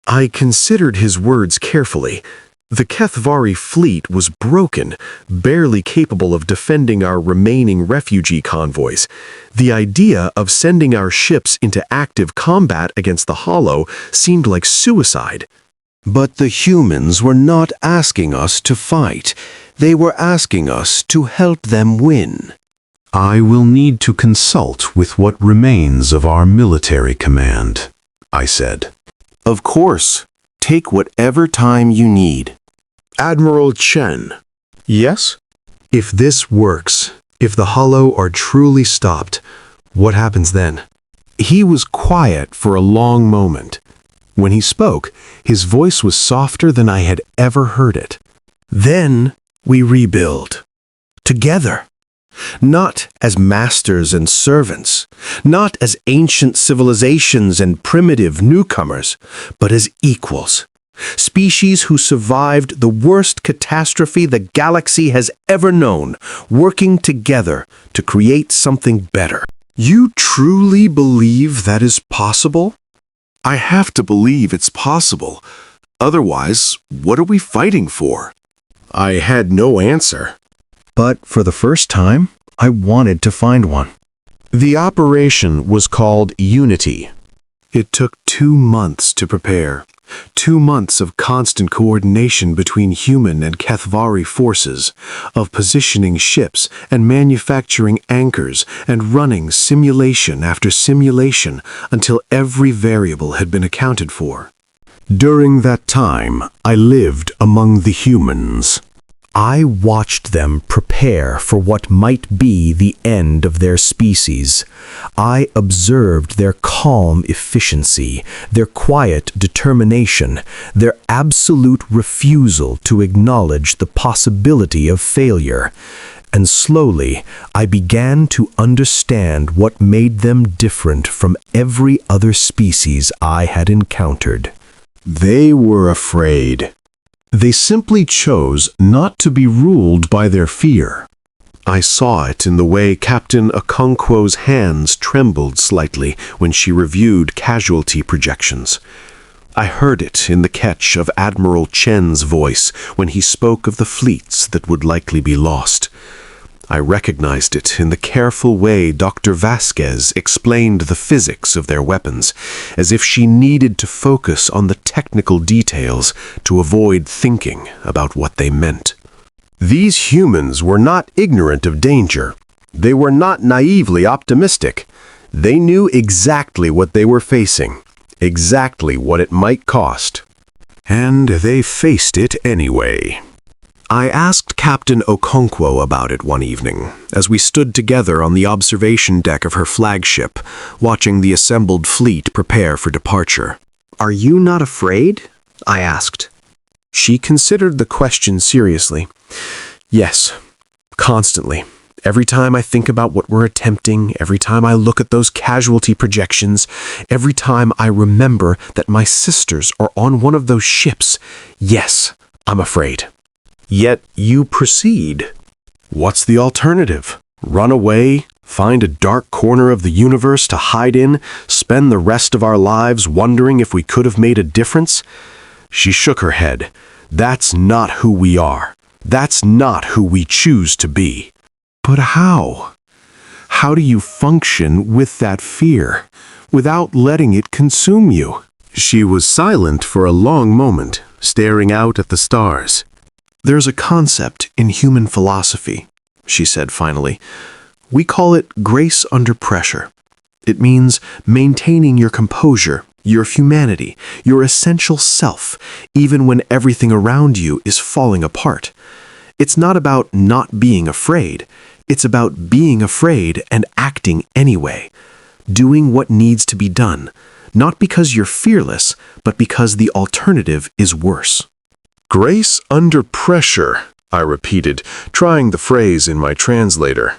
I considered his words carefully. The Kethvari fleet was broken, barely capable of defending our remaining refugee convoys. The idea of sending our ships into active combat against the Hollow seemed like suicide. But the humans were not asking us to fight. They were asking us to help them win. I will need to consult with what remains of our military command, I said. Of course. Take whatever time you need. Admiral Chen. Yes? If this works, if the Hollow are truly stopped, what happens then? He was quiet for a long moment. When he spoke, his voice was softer than I had ever heard it. Then we rebuild. Together. Not as masters and servants, not as ancient civilizations and primitive newcomers, but as equals. Species who survived the worst catastrophe the galaxy has ever known, working together to create something better. You truly believe that is possible? I have to believe it's possible. Otherwise, what are we fighting for? I had no answer. But for the first time, I wanted to find one. The operation was called Unity. It took 2 months to prepare. 2 months of constant coordination between human and Kethvari forces, of positioning ships and manufacturing anchors and running simulation after simulation until every variable had been accounted for. During that time, I lived among the humans. I watched them prepare for what might be the end of their species. I observed their calm efficiency, their quiet determination, their absolute refusal to acknowledge the possibility of failure. And slowly, I began to understand what made them different from every other species I had encountered. They were afraid. They simply chose not to be ruled by their fear. I saw it in the way Captain Okonkwo's hands trembled slightly when she reviewed casualty projections. I heard it in the catch of Admiral Chen's voice when he spoke of the fleets that would likely be lost. I recognized it in the careful way Dr. Vasquez explained the physics of their weapons, as if she needed to focus on the technical details to avoid thinking about what they meant. These humans were not ignorant of danger. They were not naively optimistic. They knew exactly what they were facing, exactly what it might cost. And they faced it anyway. I asked Captain Okonkwo about it one evening, as we stood together on the observation deck of her flagship, watching the assembled fleet prepare for departure. "Are you not afraid?" I asked. She considered the question seriously. "Yes, constantly. Every time I think about what we're attempting, every time I look at those casualty projections, every time I remember that my sisters are on one of those ships, yes, I'm afraid." "Yet you proceed. What's the alternative? Run away, find a dark corner of the universe to hide in, spend the rest of our lives wondering if we could have made a difference?" She shook her head. "That's not who we are. That's not who we choose to be." "But how? How do you function with that fear, without letting it consume you?" She was silent for a long moment, staring out at the stars. "There's a concept in human philosophy," she said finally. "We call it grace under pressure. It means maintaining your composure, your humanity, your essential self, even when everything around you is falling apart. It's not about not being afraid. It's about being afraid and acting anyway, doing what needs to be done, not because you're fearless, but because the alternative is worse." "Grace under pressure," I repeated, trying the phrase in my translator.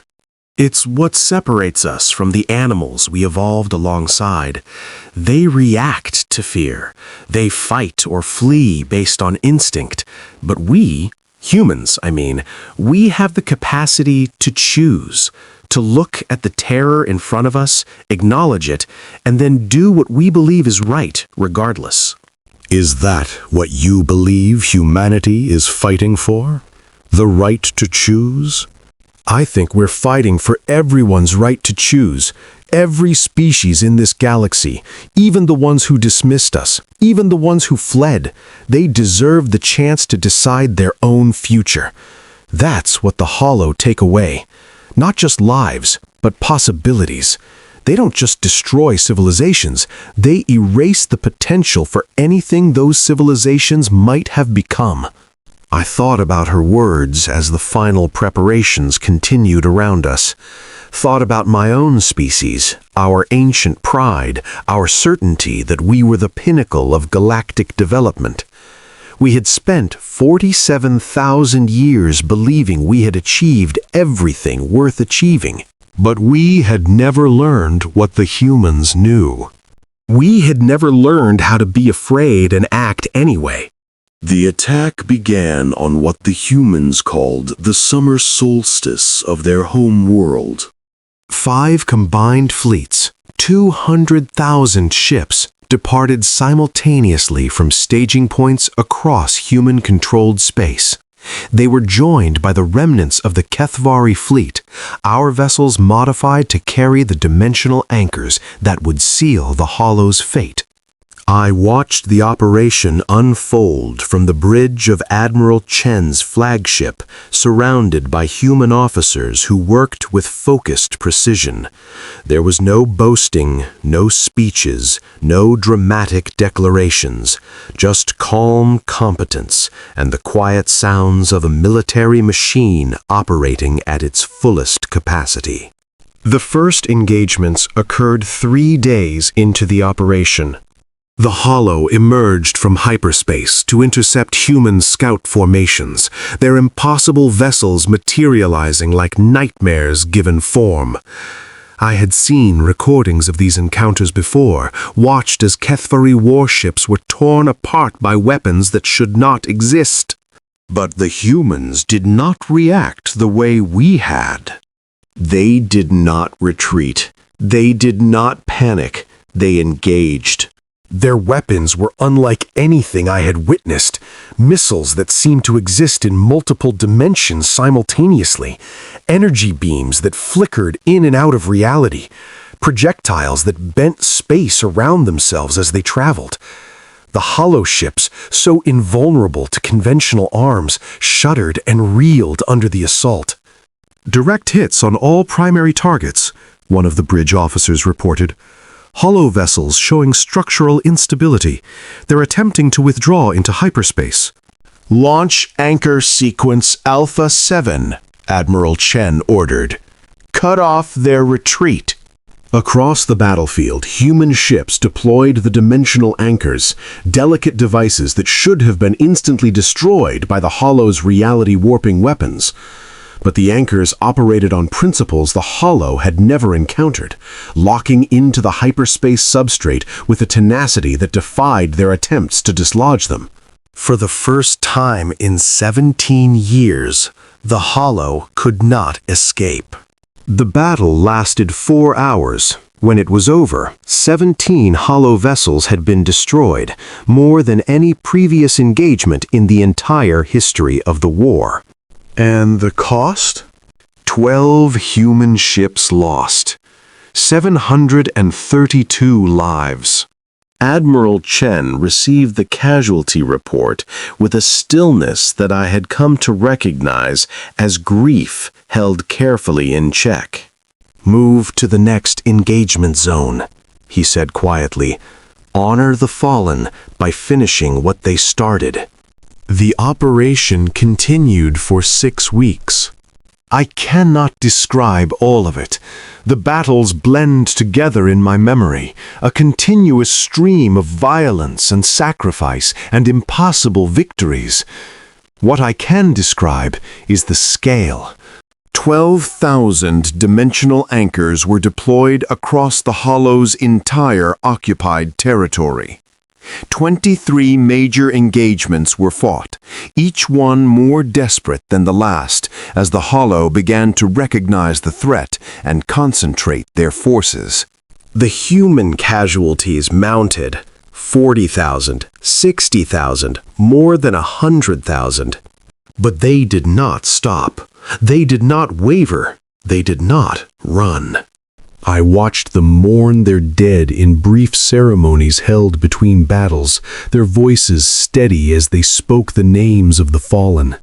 It's what separates us from the animals we evolved alongside. They react to fear. They fight or flee based on instinct. But we, humans, we have the capacity to choose, to look at the terror in front of us, acknowledge it, and then do what we believe is right, regardless. Is that what you believe humanity is fighting for? The right to choose? I think we're fighting for everyone's right to choose. Every species in this galaxy, even the ones who dismissed us, even the ones who fled, they deserve the chance to decide their own future. That's what the Hollow take away. Not just lives, but possibilities. They don't just destroy civilizations, they erase the potential for anything those civilizations might have become. I thought about her words as the final preparations continued around us. Thought about my own species, our ancient pride, our certainty that we were the pinnacle of galactic development. We had spent 47,000 years believing we had achieved everything worth achieving. But we had never learned what the humans knew. We had never learned how to be afraid and act anyway. The attack began on what the humans called the summer solstice of their home world. 5 combined fleets, 200,000 ships, departed simultaneously from staging points across human-controlled space. They were joined by the remnants of the Kethvari fleet, our vessels modified to carry the dimensional anchors that would seal the Hollow's fate. I watched the operation unfold from the bridge of Admiral Chen's flagship, surrounded by human officers who worked with focused precision. There was no boasting, no speeches, no dramatic declarations, just calm competence and the quiet sounds of a military machine operating at its fullest capacity. The first engagements occurred 3 days into the operation. The Hollow emerged from hyperspace to intercept human scout formations, their impossible vessels materializing like nightmares given form. I had seen recordings of these encounters before, watched as Kethvari warships were torn apart by weapons that should not exist. But the humans did not react the way we had. They did not retreat. They did not panic. They engaged. Their weapons were unlike anything I had witnessed, missiles that seemed to exist in multiple dimensions simultaneously, energy beams that flickered in and out of reality, projectiles that bent space around themselves as they traveled. The hollow ships, so invulnerable to conventional arms, shuddered and reeled under the assault. Direct hits on all primary targets, one of the bridge officers reported. Hollow vessels showing structural instability. They're attempting to withdraw into hyperspace. Launch anchor sequence Alpha 7, Admiral Chen ordered. Cut off their retreat. Across the battlefield, human ships deployed the dimensional anchors, delicate devices that should have been instantly destroyed by the Hollow's reality-warping weapons. But the anchors operated on principles the Hollow had never encountered, locking into the hyperspace substrate with a tenacity that defied their attempts to dislodge them. For the first time in 17 years, the Hollow could not escape. The battle lasted 4 hours. When it was over, 17 Hollow vessels had been destroyed, more than any previous engagement in the entire history of the war. And the cost? 12 human ships lost. 732 lives. Admiral Chen received the casualty report with a stillness that I had come to recognize as grief held carefully in check. "Move to the next engagement zone," he said quietly. "Honor the fallen by finishing what they started." The operation continued for 6 weeks. I cannot describe all of it. The battles blend together in my memory, a continuous stream of violence and sacrifice and impossible victories. What I can describe is the scale. 12,000 dimensional anchors were deployed across the Hollow's entire occupied territory. 23 major engagements were fought, each one more desperate than the last, as the Hollow began to recognize the threat and concentrate their forces. The human casualties mounted 40,000, 60,000, more than 100,000. But they did not stop. They did not waver. They did not run. I watched them mourn their dead in brief ceremonies held between battles, their voices steady as they spoke the names of the fallen.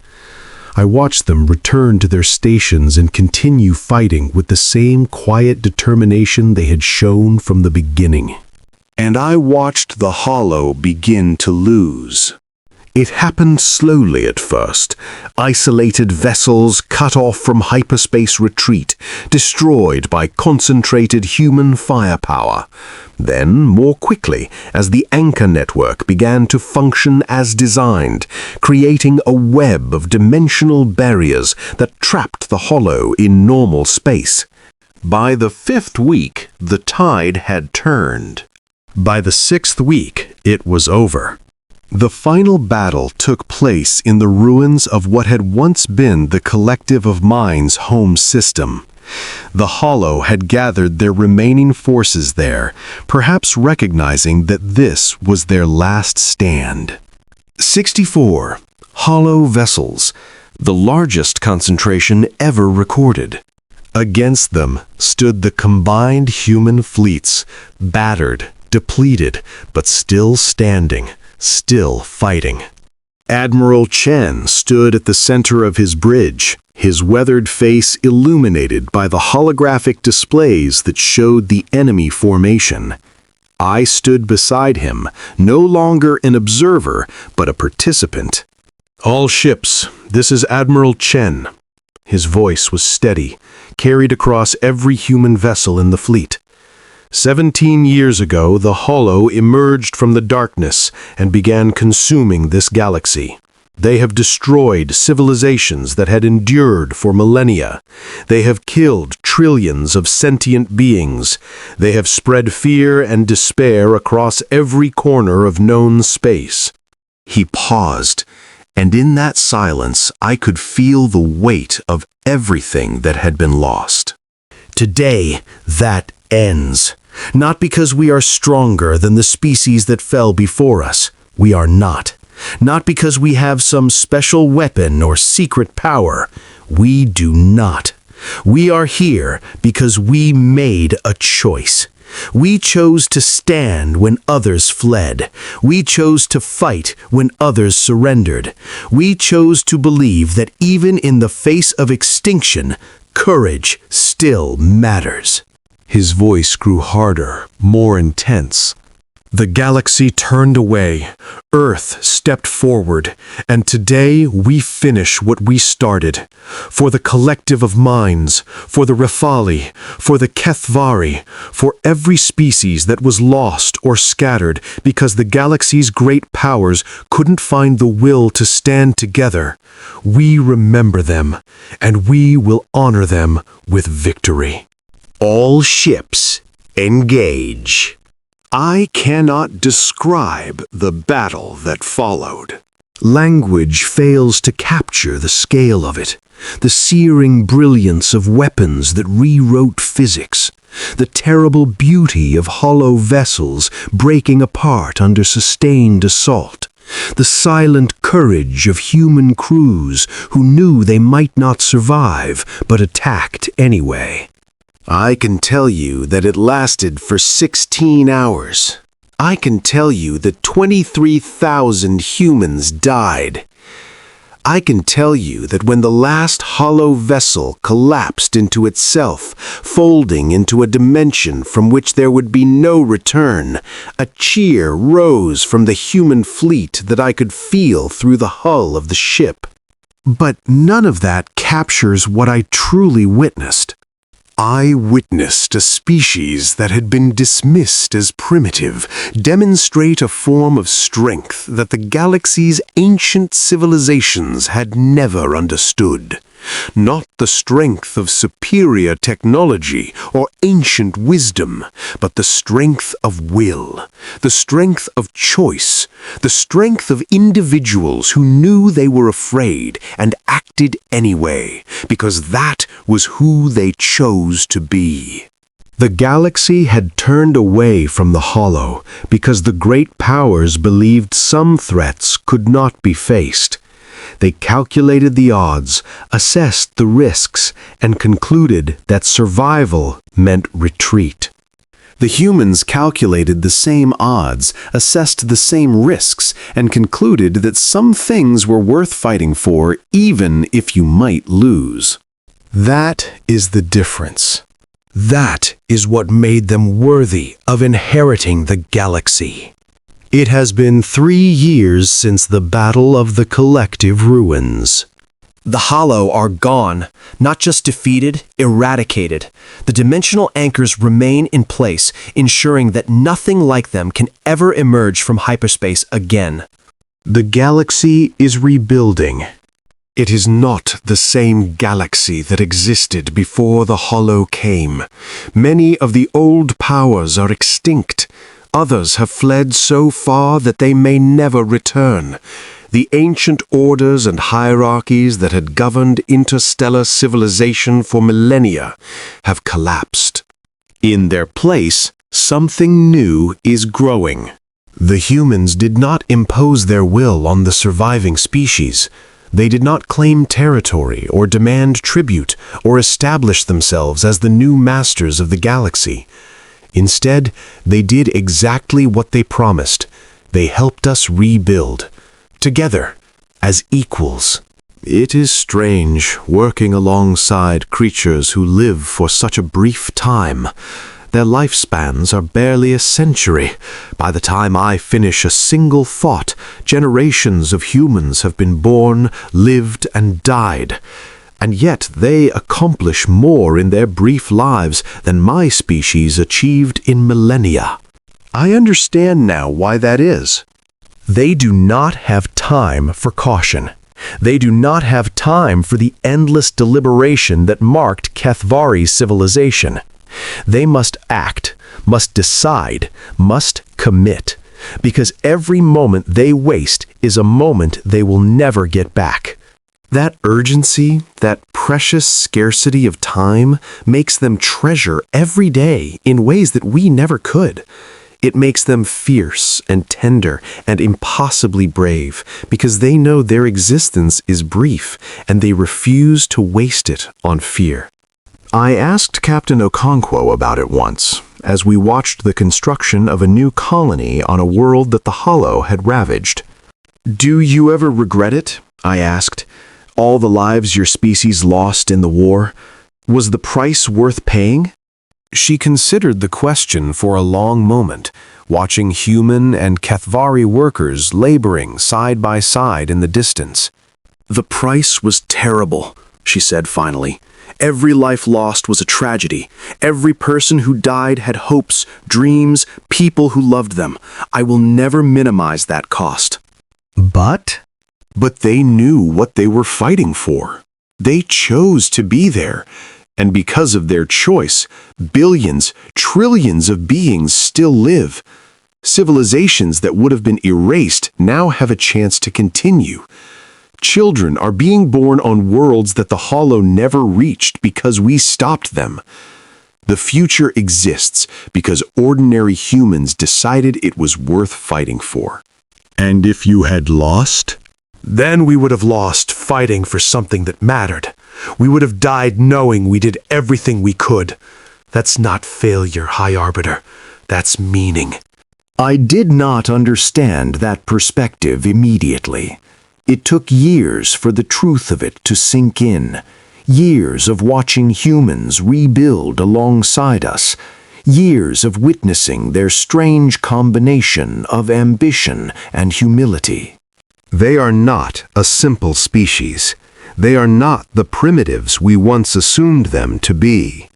I watched them return to their stations and continue fighting with the same quiet determination they had shown from the beginning. And I watched the Hollow begin to lose. It happened slowly at first. Isolated vessels cut off from hyperspace retreat, destroyed by concentrated human firepower. Then, more quickly, as the anchor network began to function as designed, creating a web of dimensional barriers that trapped the Hollow in normal space. By the 5th week, the tide had turned. By the 6th week, it was over. The final battle took place in the ruins of what had once been the Collective of Minds home system. The Hollow had gathered their remaining forces there, perhaps recognizing that this was their last stand. 64 Hollow vessels, the largest concentration ever recorded. Against them stood the combined human fleets, battered, depleted, but still standing, still fighting. Admiral Chen stood at the center of his bridge, his weathered face illuminated by the holographic displays that showed the enemy formation. I stood beside him, no longer an observer, but a participant. "All ships, this is Admiral Chen." His voice was steady, carried across every human vessel in the fleet. 17 years ago, the Hollow emerged from the darkness and began consuming this galaxy. They have destroyed civilizations that had endured for millennia. They have killed trillions of sentient beings. They have spread fear and despair across every corner of known space. He paused, and in that silence I could feel the weight of everything that had been lost. Today, that ends. Not because we are stronger than the species that fell before us. We are not. Not because we have some special weapon or secret power. We do not. We are here because we made a choice. We chose to stand when others fled. We chose to fight when others surrendered. We chose to believe that even in the face of extinction, courage still matters. His voice grew harder, more intense. The galaxy turned away, Earth stepped forward, and today we finish what we started. For the collective of minds, for the Rafali, for the Kethvari, for every species that was lost or scattered because the galaxy's great powers couldn't find the will to stand together. We remember them, and we will honor them with victory. All ships, engage. I cannot describe the battle that followed. Language fails to capture the scale of it, the searing brilliance of weapons that rewrote physics, the terrible beauty of hollow vessels breaking apart under sustained assault, the silent courage of human crews who knew they might not survive but attacked anyway. I can tell you that it lasted for 16 hours. I can tell you that 23,000 humans died. I can tell you that when the last hollow vessel collapsed into itself, folding into a dimension from which there would be no return, a cheer rose from the human fleet that I could feel through the hull of the ship. But none of that captures what I truly witnessed. I witnessed a species that had been dismissed as primitive demonstrate a form of strength that the galaxy's ancient civilizations had never understood. Not the strength of superior technology or ancient wisdom, but the strength of will, the strength of choice, the strength of individuals who knew they were afraid and acted anyway, because that was who they chose to be. The galaxy had turned away from the Hollow because the great powers believed some threats could not be faced. They calculated the odds, assessed the risks, and concluded that survival meant retreat. The humans calculated the same odds, assessed the same risks, and concluded that some things were worth fighting for even if you might lose. That is the difference. That is what made them worthy of inheriting the galaxy. It has been 3 years since the Battle of the Collective Ruins. The Hollow are gone, not just defeated, eradicated. The dimensional anchors remain in place, ensuring that nothing like them can ever emerge from hyperspace again. The galaxy is rebuilding. It is not the same galaxy that existed before the Hollow came. Many of the old powers are extinct. Others have fled so far that they may never return. The ancient orders and hierarchies that had governed interstellar civilization for millennia have collapsed. In their place, something new is growing. The humans did not impose their will on the surviving species. They did not claim territory or demand tribute or establish themselves as the new masters of the galaxy. Instead, they did exactly what they promised. They helped us rebuild. Together, as equals. It is strange working alongside creatures who live for such a brief time. Their lifespans are barely a century. By the time I finish a single thought, generations of humans have been born, lived, and died. And yet they accomplish more in their brief lives than my species achieved in millennia. I understand now why that is. They do not have time for caution. They do not have time for the endless deliberation that marked Kethvari's civilization. They must act, must decide, must commit, because every moment they waste is a moment they will never get back. That urgency, that precious scarcity of time, makes them treasure every day in ways that we never could. It makes them fierce and tender and impossibly brave because they know their existence is brief and they refuse to waste it on fear. I asked Captain Okonkwo about it once, as we watched the construction of a new colony on a world that the Hollow had ravaged. "Do you ever regret it?" I asked. "All the lives your species lost in the war? Was the price worth paying?" She considered the question for a long moment, watching human and Kethvari workers laboring side by side in the distance. "The price was terrible," she said finally. "Every life lost was a tragedy. Every person who died had hopes, dreams, people who loved them. I will never minimize that cost." But they knew what they were fighting for. They chose to be there. And because of their choice, billions, trillions of beings still live. Civilizations that would have been erased now have a chance to continue. Children are being born on worlds that the Hollow never reached because we stopped them. The future exists because ordinary humans decided it was worth fighting for. And if you had lost? then we would have lost fighting for something that mattered. We would have died knowing we did everything we could. That's not failure, High Arbiter. That's meaning. I did not understand that perspective immediately. It took years for the truth of it to sink in. Years of watching humans rebuild alongside us. Years of witnessing their strange combination of ambition and humility. They are not a simple species. They are not the primitives we once assumed them to be.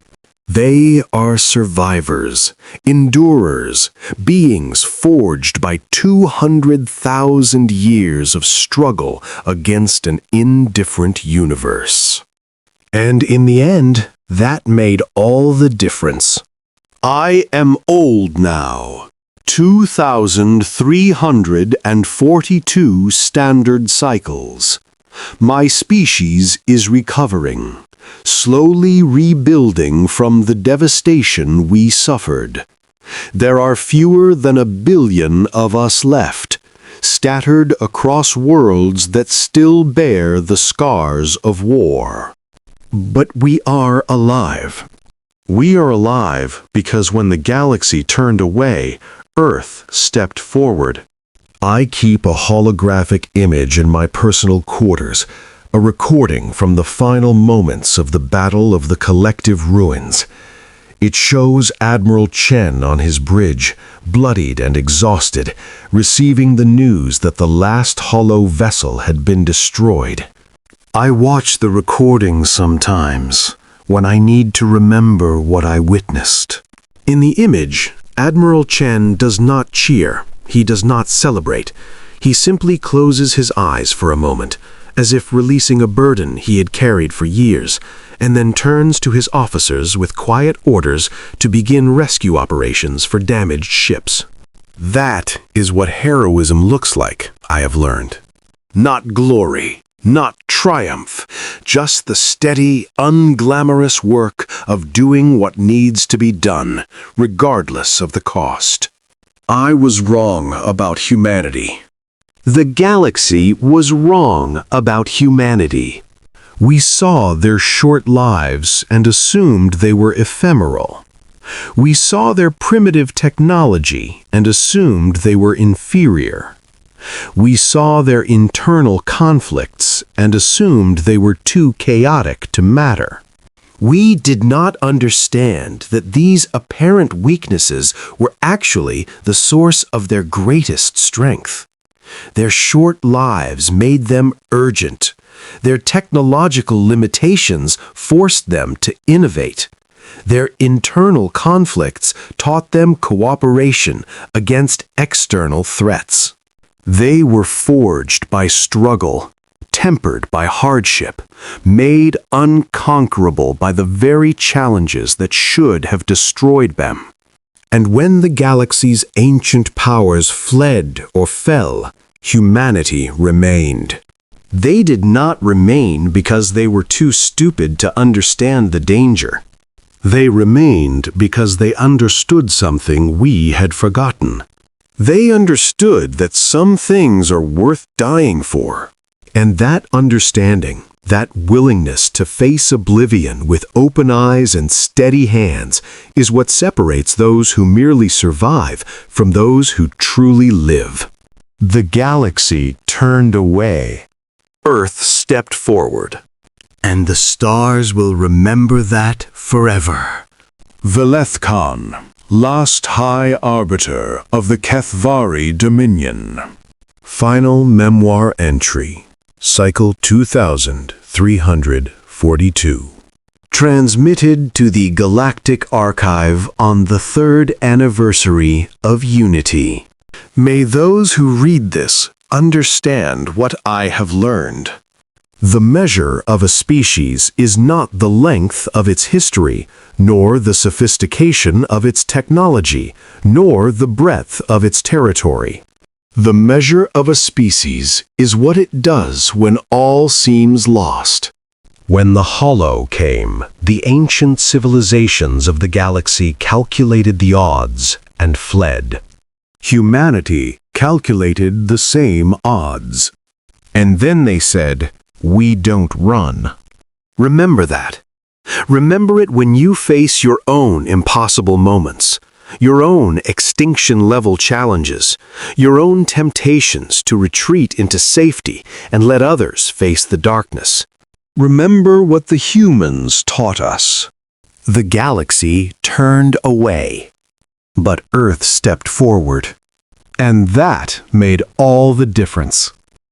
They are survivors, endurers, beings forged by 200,000 years of struggle against an indifferent universe. And in the end, that made all the difference. I am old now. 2,342 standard cycles. My species is recovering, slowly rebuilding from the devastation we suffered. There are fewer than 1 billion of us left, scattered across worlds that still bear the scars of war. But we are alive. We are alive because when the galaxy turned away, Earth stepped forward. I keep a holographic image in my personal quarters, a recording from the final moments of the Battle of the Collective Ruins. It shows Admiral Chen on his bridge, bloodied and exhausted, receiving the news that the last hollow vessel had been destroyed. I watch the recording sometimes, when I need to remember what I witnessed. In the image, Admiral Chen does not cheer. He does not celebrate. He simply closes his eyes for a moment, as if releasing a burden he had carried for years, and then turns to his officers with quiet orders to begin rescue operations for damaged ships. That is what heroism looks like, I have learned. Not glory, not triumph, just the steady, unglamorous work of doing what needs to be done, regardless of the cost. I was wrong about humanity. The galaxy was wrong about humanity. We saw their short lives and assumed they were ephemeral. We saw their primitive technology and assumed they were inferior. We saw their internal conflicts and assumed they were too chaotic to matter. We did not understand that these apparent weaknesses were actually the source of their greatest strength. Their short lives made them urgent. Their technological limitations forced them to innovate. Their internal conflicts taught them cooperation against external threats. They were forged by struggle, tempered by hardship, made unconquerable by the very challenges that should have destroyed them. And when the galaxy's ancient powers fled or fell, humanity remained. They did not remain because they were too stupid to understand the danger. They remained because they understood something we had forgotten. They understood that some things are worth dying for. And that understanding, that willingness to face oblivion with open eyes and steady hands, is what separates those who merely survive from those who truly live. The galaxy turned away. Earth stepped forward. And the stars will remember that forever. Velethkon, last High Arbiter of the Kethvari Dominion. Final Memoir Entry, Cycle 2342. Transmitted to the Galactic Archive on the 3rd anniversary of Unity. May those who read this understand what I have learned. The measure of a species is not the length of its history, nor the sophistication of its technology, nor the breadth of its territory. The measure of a species is what it does when all seems lost. When the Hollow came, the ancient civilizations of the galaxy calculated the odds and fled. Humanity calculated the same odds. And then they said, "We don't run." Remember that. Remember it when you face your own impossible moments, your own extinction-level challenges, your own temptations to retreat into safety and let others face the darkness. Remember what the humans taught us. The galaxy turned away, but Earth stepped forward. And that made all the difference.